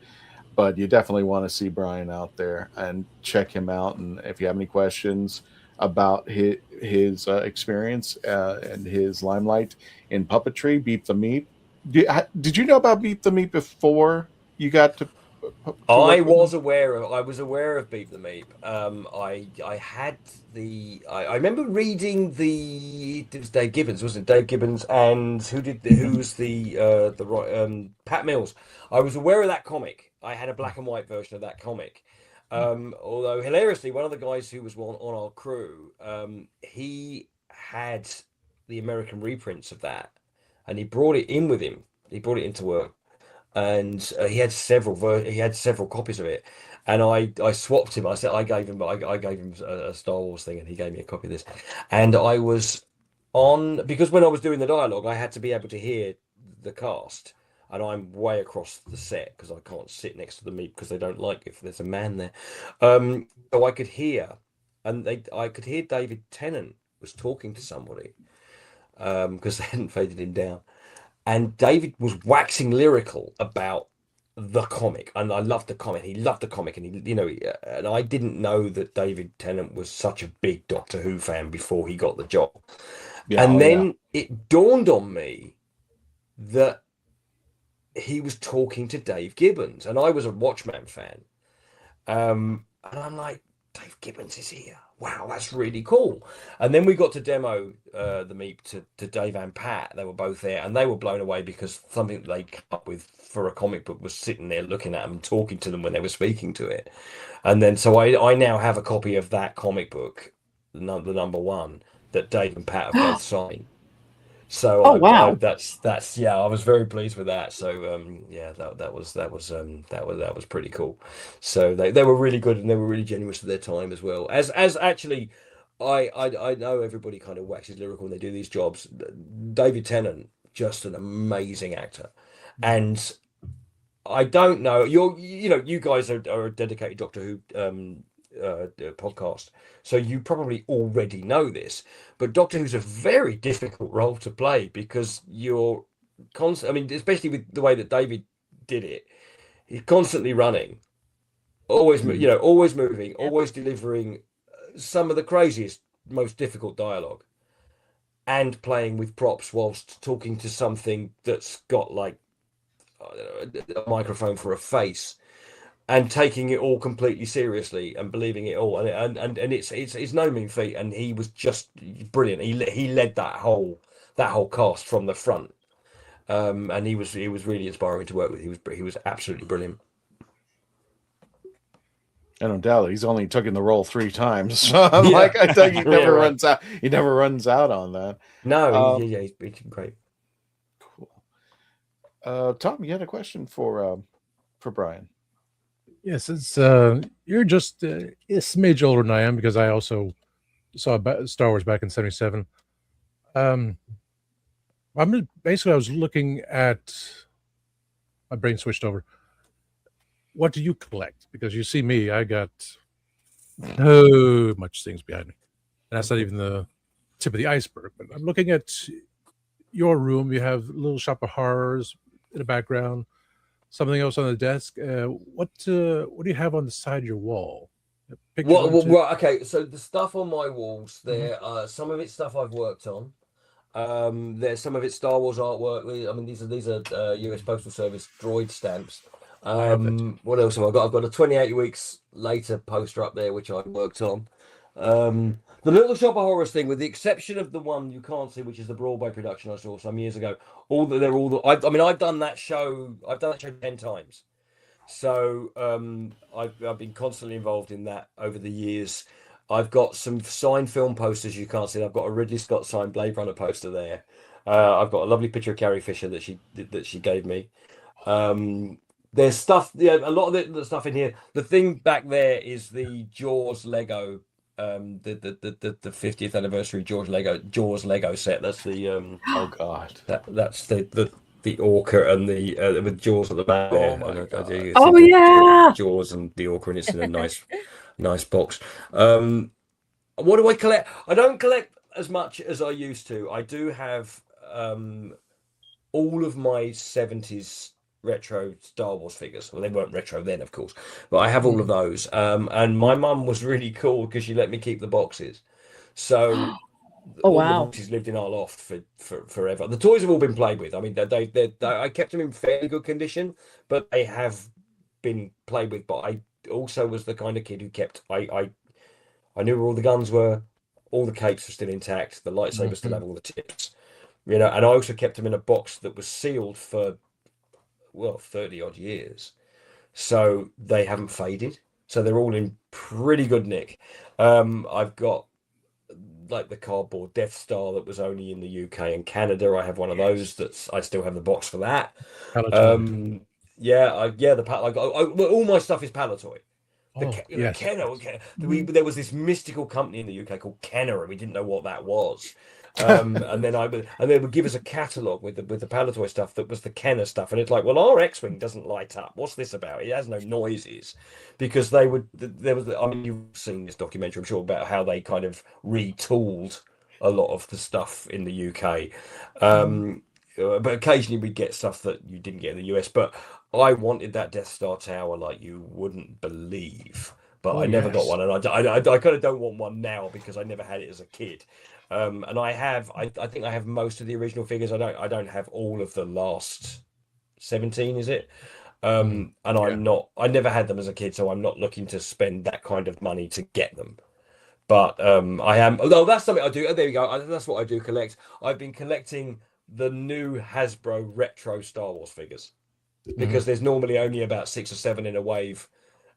But you definitely want to see Brian out there and check him out. And if you have any questions about his experience and his limelight in puppetry, Beep the Meep. Did you know about Beep the Meep before you got to? I was aware of Beep the Meep. I remember reading it was Dave Gibbons, wasn't it? Dave Gibbons, and who was the Pat Mills. I was aware of that comic. I had a black and white version of that comic. Although hilariously, one of the guys who was on our crew, he had the American reprints of that, and he brought it in with him. He brought it into work. And he had several copies of it, and I swapped him. I gave him a Star Wars thing, and he gave me a copy of this. And I was on, because when I was doing the dialogue, I had to be able to hear the cast, and I'm way across the set because I can't sit next to the meat because they don't like if there's a man there. So I could hear, and I could hear David Tennant was talking to somebody because they hadn't faded him down. And David was waxing lyrical about the comic, and I loved the comic. He loved the comic, and and I didn't know that David Tennant was such a big Doctor Who fan before he got the job. Yeah, and then it dawned on me that he was talking to Dave Gibbons, and I was a Watchman fan, and I'm like, Dave Gibbons is here. Wow, that's really cool. And then we got to demo the Meep to Dave and Pat. They were both there, and they were blown away because something they came up with for a comic book was sitting there looking at them and talking to them when they were speaking to it. And then so I now have a copy of that comic book, the number one, that Dave and Pat have both signed. So wow, that's I was very pleased with that. So that was pretty cool. So they were really good, and they were really generous with their time as well. As actually, I know everybody kind of waxes lyrical when they do these jobs. David Tennant, just an amazing actor, and I don't know, you guys are a dedicated Doctor Who podcast, so you probably already know this, but Doctor Who's a very difficult role to play because you're constantly, especially with the way that David did it, he's constantly running, always always moving, always delivering some of the craziest, most difficult dialogue, and playing with props whilst talking to something that's got like I don't know, a microphone for a face, and taking it all completely seriously and believing it all, and it's no mean feat. And he was just brilliant. He led that whole cast from the front, and he was really inspiring to work with. He was absolutely brilliant. And undoubtedly, he's only taken the role 3 times. So I'm Yeah. like, I tell you, he Yeah, never right. runs out. He never runs out on that. No, he's great. Cool. Tom, you had a question for Brian. Yes, it's you're just a smidge older than I am, because I also saw Star Wars back in '77. I was looking at, my brain switched over. What do you collect? Because you see me, I got so much things behind me, and that's not even the tip of the iceberg. But I'm looking at your room. You have a little shop of horrors in the background, something else on the desk. What do you have on the side of your wall? Well, okay. So the stuff on my walls, there, some of it's stuff I've worked on. There's some of it Star Wars artwork. I mean, these are US Postal Service droid stamps. What else have I got? I've got a 28 weeks later poster up there, which I worked on. The Little Shop of Horrors thing, with the exception of the one you can't see, which is the Broadway production I saw some years ago. I mean, I've done that show 10 times. So I've been constantly involved in that over the years. I've got some signed film posters you can't see. I've got a Ridley Scott signed Blade Runner poster there. I've got a lovely picture of Carrie Fisher that she gave me. There's stuff, a lot of the stuff in here. The thing back there is the Jaws Lego, the 50th anniversary Jaws Lego set. That's the oh god, that's the orca and the with Jaws at the back there. Jaws and the orca, and it's in a nice box. What do I collect? I don't collect as much as I used to. I do have all of my 70s retro Star Wars figures. Well, they weren't retro then, of course, but I have all of those. And my mum was really cool because she let me keep the boxes. So Oh, all wow. the boxes lived in our loft for forever. The toys have all been played with. I mean, I kept them in fairly good condition, but they have been played with. But I also was the kind of kid who kept. I knew where all the guns were, all the capes were still intact, the lightsabers still have all the tips, and I also kept them in a box that was sealed for 30 odd years, so they haven't faded. So they're all in pretty good nick. I've got like the cardboard Death Star that was only in the UK and Canada. I have one of those I still have the box for that. All my stuff is Palatoy. Kenner. There was this mystical company in the UK called Kenner, and we didn't know what that was. And they would give us a catalogue with the Palatoy stuff that was the Kenner stuff, and it's like, well, our X-wing doesn't light up. What's this about? It has no noises, because I mean, you've seen this documentary, I'm sure, about how they kind of retooled a lot of the stuff in the UK. But occasionally we get stuff that you didn't get in the US. But I wanted that Death Star tower like you wouldn't believe, but I never got one, and I kind of don't want one now because I never had it as a kid. And I think I have most of the original figures. I don't have all of the last 17, is it? And I never had them as a kid, so I'm not looking to spend that kind of money to get them. But I am. Oh, that's something I do. Oh, there you go. That's what I do collect. I've been collecting the new Hasbro retro Star Wars figures, because there's normally only about 6 or 7 in a wave,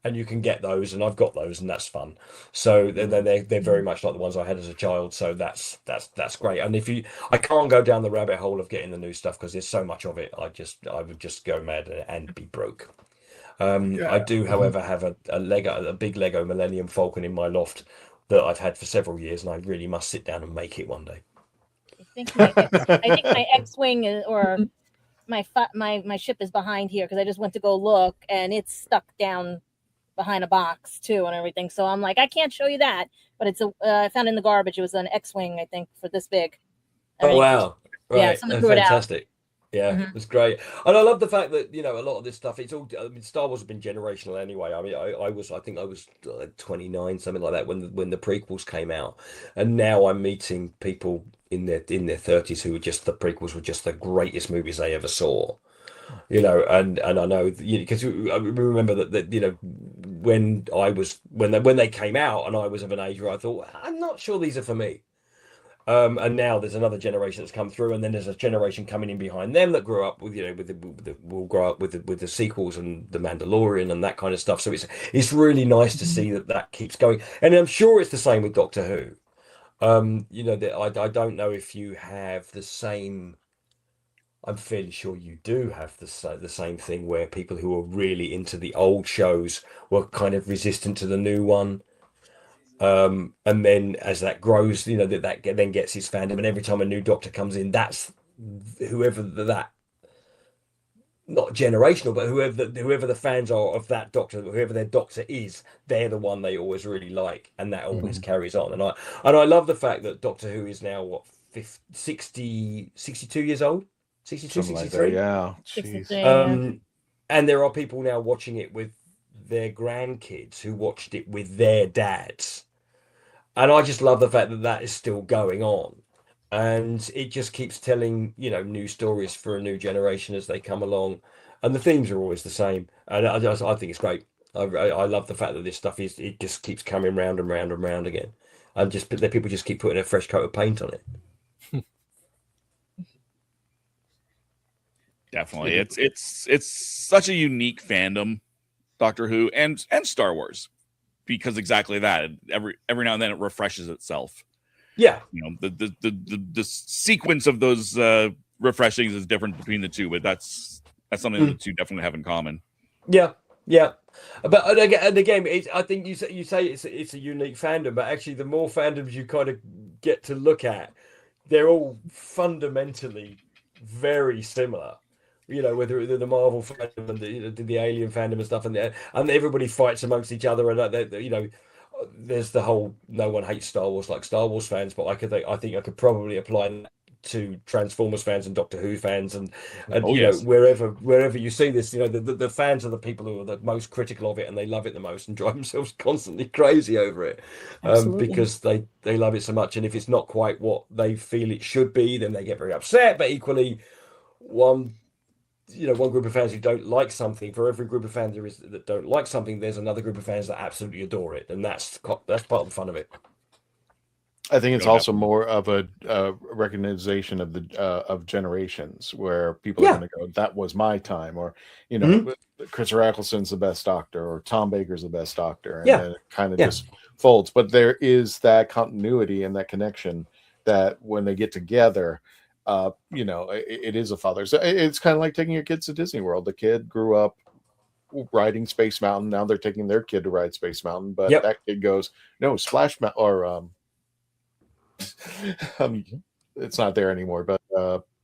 and you can get those, and I've got those, and that's fun. So they're very much like the ones I had as a child. So that's great. And I can't go down the rabbit hole of getting the new stuff because there's so much of it. I would just go mad and be broke. I do, however, have a big Lego Millennium Falcon in my loft that I've had for several years, and I really must sit down and make it one day. I think my X-wing or my ship is behind here, because I just went to go look and it's stuck down behind a box too and everything. So I'm like, I can't show you that, but it's I found it in the garbage. It was an X-wing, I think, for this big. Oh wow! Right. Yeah, someone threw it out. Fantastic. Yeah, Mhm. it's great, and I love the fact that a lot of this stuff. It's all. I mean, Star Wars has been generational anyway. I mean, I think I was 29, something like that, when the prequels came out, and now I'm meeting people in their 30s who were just the prequels were just the greatest movies they ever saw. And I know because I remember that when they came out and I was of an age where I thought I'm not sure these are for me. And now there's another generation that's come through, and then there's a generation coming in behind them that grew up will grow up with the sequels and the Mandalorian and that kind of stuff. So it's really nice to see that keeps going, and I'm sure it's the same with Doctor Who. I don't know if you have the same. I'm fairly sure you do have the same thing where people who are really into the old shows were kind of resistant to the new one. And then as that grows, that then gets its fandom, and every time a new Doctor comes in, that's whoever that not generational, but whoever the fans are of that Doctor, whoever their Doctor is, they're the one they always really like, and that always carries on. And I love the fact that Doctor Who is now what 62 years old, 62, Something like 63. that, yeah. 63, Jeez. yeah. And there are people now watching it with their grandkids who watched it with their dads. And I just love the fact that is still going on. And it just keeps telling, new stories for a new generation as they come along. And the themes are always the same. And I think it's great. I love the fact that this stuff it just keeps coming round and round and round again. And just that people just keep putting a fresh coat of paint on it. Definitely. It's such a unique fandom, Doctor Who and Star Wars, because exactly that. Every now and then it refreshes itself. Yeah. The sequence of those refreshings is different between the two, but that's something the two definitely have in common. Yeah. Yeah. But again, I think you say it's a unique fandom, but actually the more fandoms you kind of get to look at, they're all fundamentally very similar. Whether the Marvel fandom and the Alien fandom and stuff, and everybody fights amongst each other, and there's the whole no one hates Star Wars like Star Wars fans, but I think I could probably apply that to Transformers fans and Doctor Who fans, and yes. wherever you see this, the fans are the people who are the most critical of it, and they love it the most and drive themselves constantly crazy over it, because they love it so much. And if it's not quite what they feel it should be, then they get very upset. But equally, one group of fans who don't like something, for every group of fans there is that don't like something, there's another group of fans that absolutely adore it, and that's part of the fun of it. I think it's also more of a recognition of the of generations, where people are going to go, "That was my time," or Christopher Eccleston's the best Doctor, or Tom Baker's the best Doctor, and then it kind of just folds. But there is that continuity and that connection that when they get together, it is a father. So it's kind of like taking your kids to Disney World. The kid grew up riding Space Mountain. Now they're taking their kid to ride Space Mountain, but that kid goes, "No, Splash Mountain," or it's not there anymore. But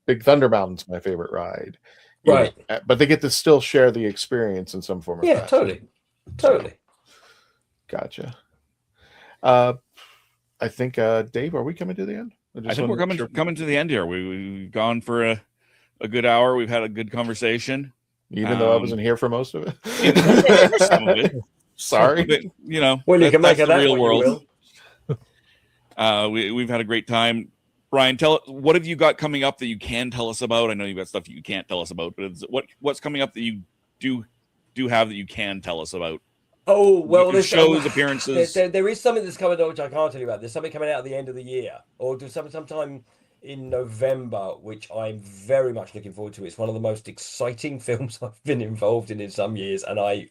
Big Thunder Mountain's my favorite ride. Right. But they get to still share the experience in some form of fashion. Totally. Gotcha. I think Dave, are we coming to the end? I think we're coming to the end here. We've gone for a good hour. We've had a good conversation, even though I wasn't here for most of it. Some of it. Sorry, but, well, you can make it the real world. We've had a great time. Brian, what have you got coming up that you can tell us about? I know you've got stuff you can't tell us about, but what's coming up that you do have that you can tell us about? Oh, well, there's shows, appearances. There is something that's coming out which I can't tell you about. There's something coming out at the end of the year, or sometime in November, which I'm very much looking forward to. It's one of the most exciting films I've been involved in some years, and I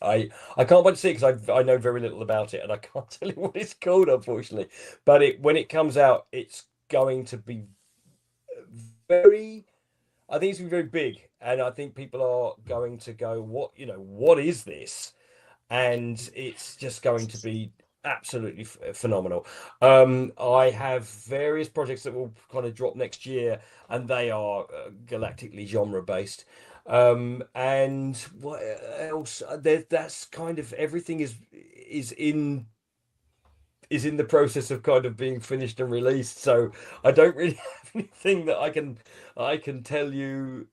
can't wait to see it because I know very little about it, and I can't tell you what it's called, unfortunately. But when it comes out, it's going to be I think it's going to be very big, and I think people are going to go, what is this? And it's just going to be absolutely phenomenal. I have various projects that will kind of drop next year, and they are galactically genre based. And what else? That's kind of everything is in the process of kind of being finished and released. So I don't really have anything that I can tell you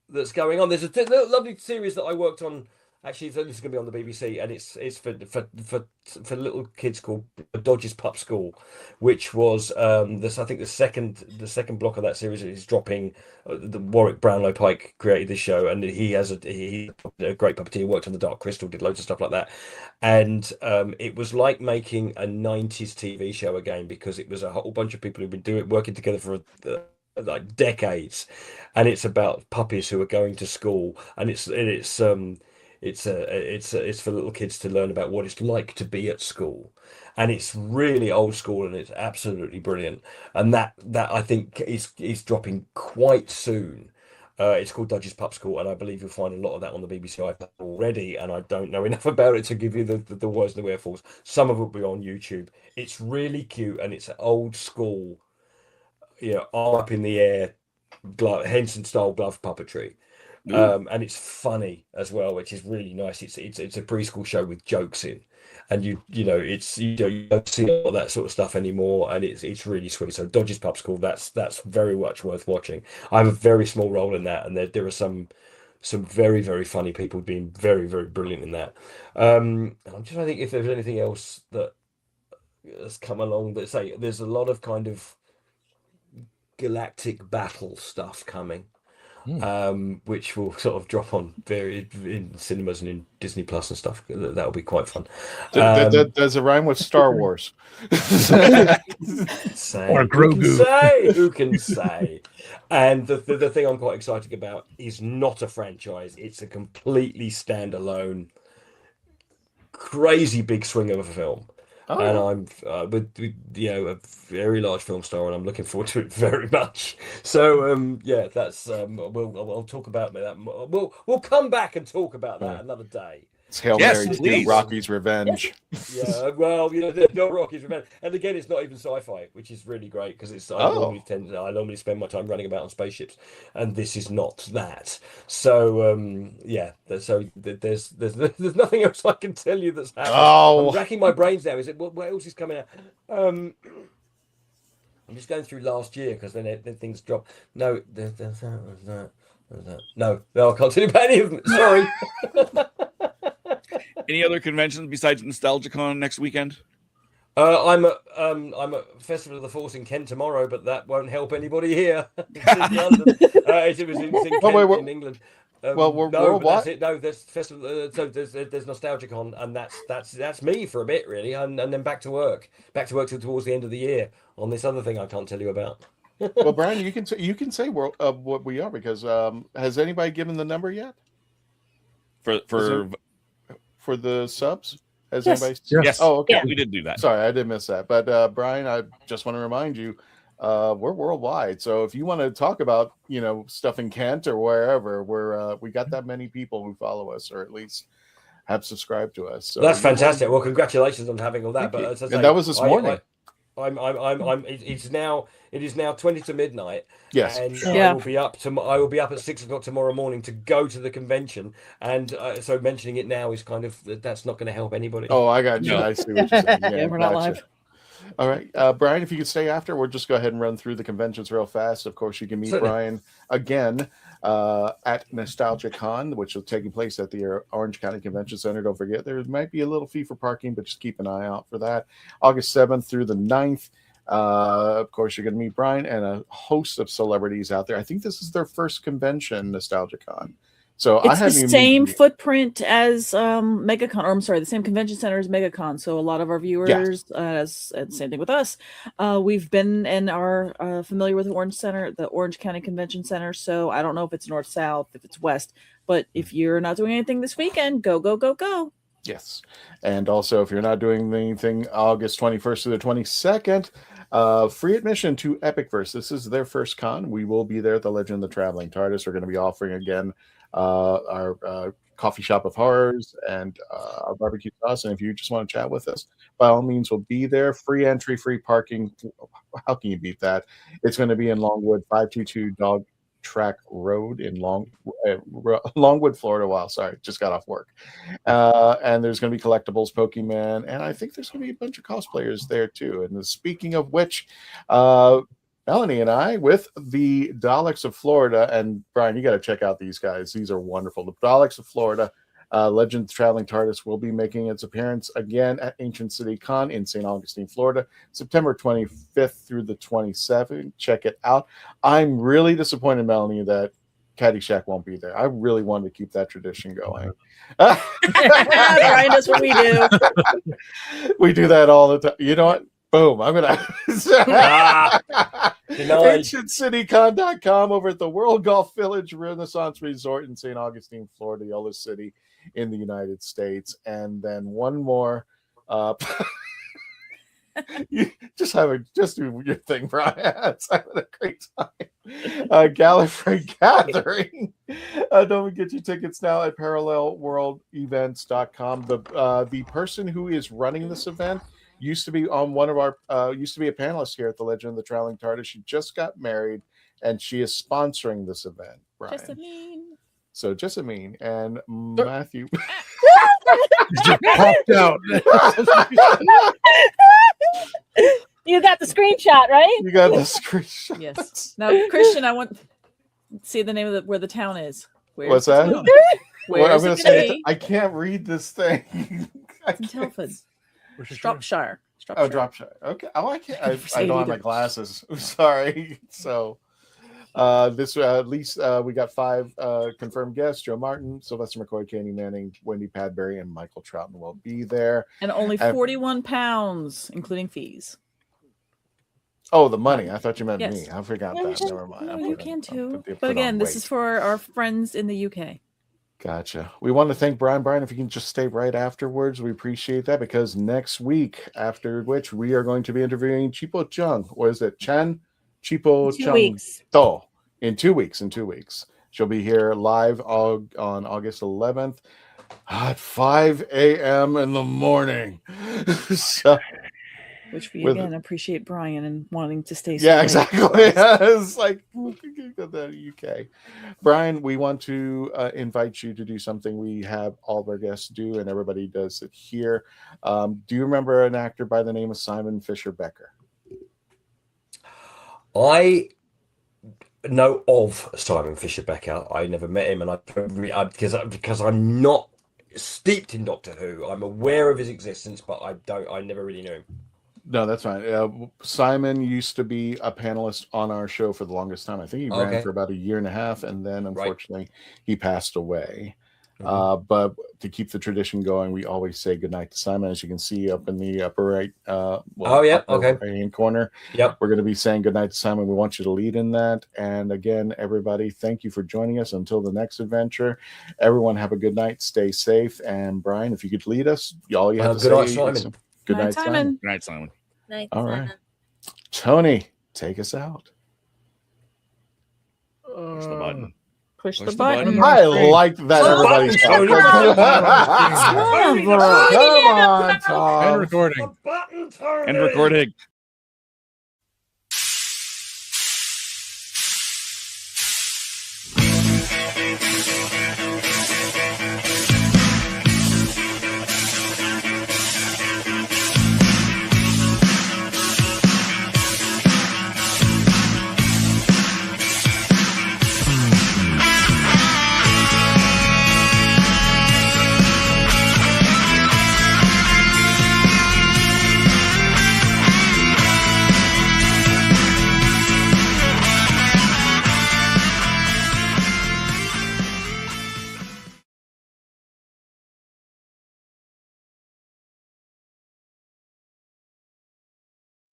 that's going on. There's a lovely series that I worked on. Actually, this is going to be on the BBC, and it's for little kids called Dodge's Pup School, which was this. I think the second block of that series is dropping. The Warwick Brownlow Pike created this show, and he a great puppeteer. Worked on the Dark Crystal, did loads of stuff like that, and it was like making a '90s TV show again, because it was a whole bunch of people who've been working together for like decades, and it's about puppies who are going to school, and it's for little kids to learn about what it's like to be at school, and it's really old school, and it's absolutely brilliant. And that I think is dropping quite soon. It's called Dodge's Pup School, and I believe you'll find a lot of that on the BBC iPlayer already. And I don't know enough about it to give you the whys and the wherefores. Some of it will be on YouTube. It's really cute, and it's old school, arm up in the air, Henson style glove puppetry. And it's funny as well, which is really nice. It's a preschool show with jokes in, and you don't see all that sort of stuff anymore, and it's really sweet. So Dodge's Pub School, that's very much worth watching. I have a very small role in that, and there are some very, very funny people being very, very brilliant in that. I'm just trying to think if there's anything else that has come along that say there's a lot of kind of galactic battle stuff coming. Which will sort of drop on in cinemas and in Disney Plus and stuff. That'll be quite fun. Does it rhyme with Star Wars? Or Grogu. Who can say? And the thing I'm quite excited about is not a franchise. It's a completely standalone, crazy big swing of a film. Oh. And I'm with a very large film star, and I'm looking forward to it very much. So that's we'll talk about that. We'll come back and talk about that another day. It's Hail Mary to Rocky's Revenge. Yeah, well, not Rocky's Revenge, and again, it's not even sci-fi, which is really great, because I normally spend my time running about on spaceships, and this is not that. So there's nothing else I can tell you that's happening. I'm racking my brains now. Is it what else is coming out? I'm just going through last year, because then things drop. No, there's that. No, I can't tell you about any of them. Sorry. Any other conventions besides Nostalgicon next weekend? I'm at Festival of the Force in Kent tomorrow, but that won't help anybody here. It's in London. It was in Kent, in England. That's it. No, there's festival. So there's Nostalgicon, and that's me for a bit, really, and then back to work till towards the end of the year on this other thing I can't tell you about. Well, Brian, you can say what we are, because has anybody given the number yet for the subs? Has anybody? Yes. Oh, okay. Yeah, we did do that. Sorry, I did miss that. But Brian, I just want to remind you, we're worldwide. So if you want to talk about stuff in Kent or wherever, we got that many people who follow us, or at least have subscribed to us. So that's fantastic. Well, congratulations on having all that. But as I say, that was this morning. It is now 20 to midnight. Yes, and I will be up at 6 o'clock tomorrow morning to go to the convention. And so mentioning it now is kind of, that's not going to help anybody. Oh, I got you. No. I see what you're saying. Yeah, we're not live. All right, Brian, if you could stay after, we'll just go ahead and run through the conventions real fast. Of course, you can meet Brian again at Nostalgicon, which is taking place at the Orange County Convention Center. Don't forget, there might be a little fee for parking, but just keep an eye out for that. August 7th through the 9th. Of course, you're going to meet Brian and a host of celebrities out there. I think this is their first convention, Nostalgicon. So it's the same footprint as MegaCon, or I'm sorry, the same convention center as MegaCon. So a lot of our viewers, same thing with us, we've been and are familiar with the Orange County Convention Center. So I don't know if it's north, south, if it's west, but if you're not doing anything this weekend, go. Yes. And also, if you're not doing anything August 21st to the 22nd, free admission to Epicverse. This is their first con. We will be there at the Legend of the Traveling TARDIS. We're going to be offering again our coffee shop of horrors and our barbecue sauce. And if you just want to chat with us, by all means, we'll be there. Free entry, free parking. How can you beat that? It's going to be in Longwood, 522 Dog Track Road in Longwood, Florida. Wow, sorry, just got off work. And there's going to be collectibles, Pokemon, and I think there's going to be a bunch of cosplayers there too. And speaking of which, Melanie and I with the Daleks of Florida. And Brian, you got to check out these guys. These are wonderful. The Daleks of Florida, Legend of the Traveling TARDIS, will be making its appearance again at Ancient City Con in St. Augustine, Florida, September 25th through the 27th. Check it out. I'm really disappointed, Melanie, that Caddyshack won't be there. I really wanted to keep that tradition going. Brian does what we do. We do that all the time. You know what? Boom. I'm going to AncientCityCon.com over at the World Golf Village Renaissance Resort in St. Augustine, Florida, the oldest city in the United States. And then one more. You just do your thing, Brian. It's having a great time. Gallifrey Gathering. Don't forget your tickets now at parallelworldevents.com. The person who is running this event used to be on one of our used to be a panelist here at the Legend of the Traveling TARDIS. She just got married and she is sponsoring this event, Brian. So Jessamine and Matthew just popped out. You got the screenshot, right? You got the screenshot. Yes. Now, Christian, I want to see the name of where the town is. What's that? Where I'm is going it to gonna say be? I can't read this thing. It's in Telford. Shropshire. Oh, Dropshire. Okay. Oh, I can't. I don't have my glasses. Sorry. So, this at least we got 5 confirmed guests: Joe Martin, Sylvester McCoy, Candy Manning, Wendy Padbury, and Michael Troughton will be there. And only £41, including fees. Oh, the money. I thought you meant Yes. me. I forgot that. Never mind. No, I you put it- can I too. put But on again, this weight. is for our friends in the UK. Gotcha. We want to thank Brian. Brian, if you can just stay right afterwards, we appreciate that, because next week, after which we are going to be interviewing Chipo Chung. Or is it Chan? Chipo 2 Chung. weeks. To. In 2 weeks. In 2 weeks. She'll be here live on August 11th at 5 a.m. in the morning. So, Which we with- again appreciate Brian and wanting to stay. yeah, late. exactly. It's like the UK. Brian, we want to invite you to do something we have all of our guests do, and everybody does it here. Do you remember an actor by the name of Simon Fisher Becker? I know of Simon Fisher Becker. I never met him, and because I'm not steeped in Doctor Who. I'm aware of his existence, but I never really knew him. No, that's fine. Simon used to be a panelist on our show for the longest time. I think he ran for about 1.5 years, and then unfortunately he passed away. But to keep the tradition going, we always say goodnight to Simon. As you can see up in the upper right, right-hand corner. Yep. We're going to be saying goodnight to Simon. We want you to lead in that. And again, everybody, thank you for joining us. Until the next adventure, everyone have a good night. Stay safe. And Brian, if you could lead us, all you have to Good night, say Simon. is good night, Simon. Good night, Simon. Night, All Simon. right. Tony, take us out. Push the button. Push Push the the button. button. I like that. Everybody's Tony. Come on, Tom. And recording. And recording.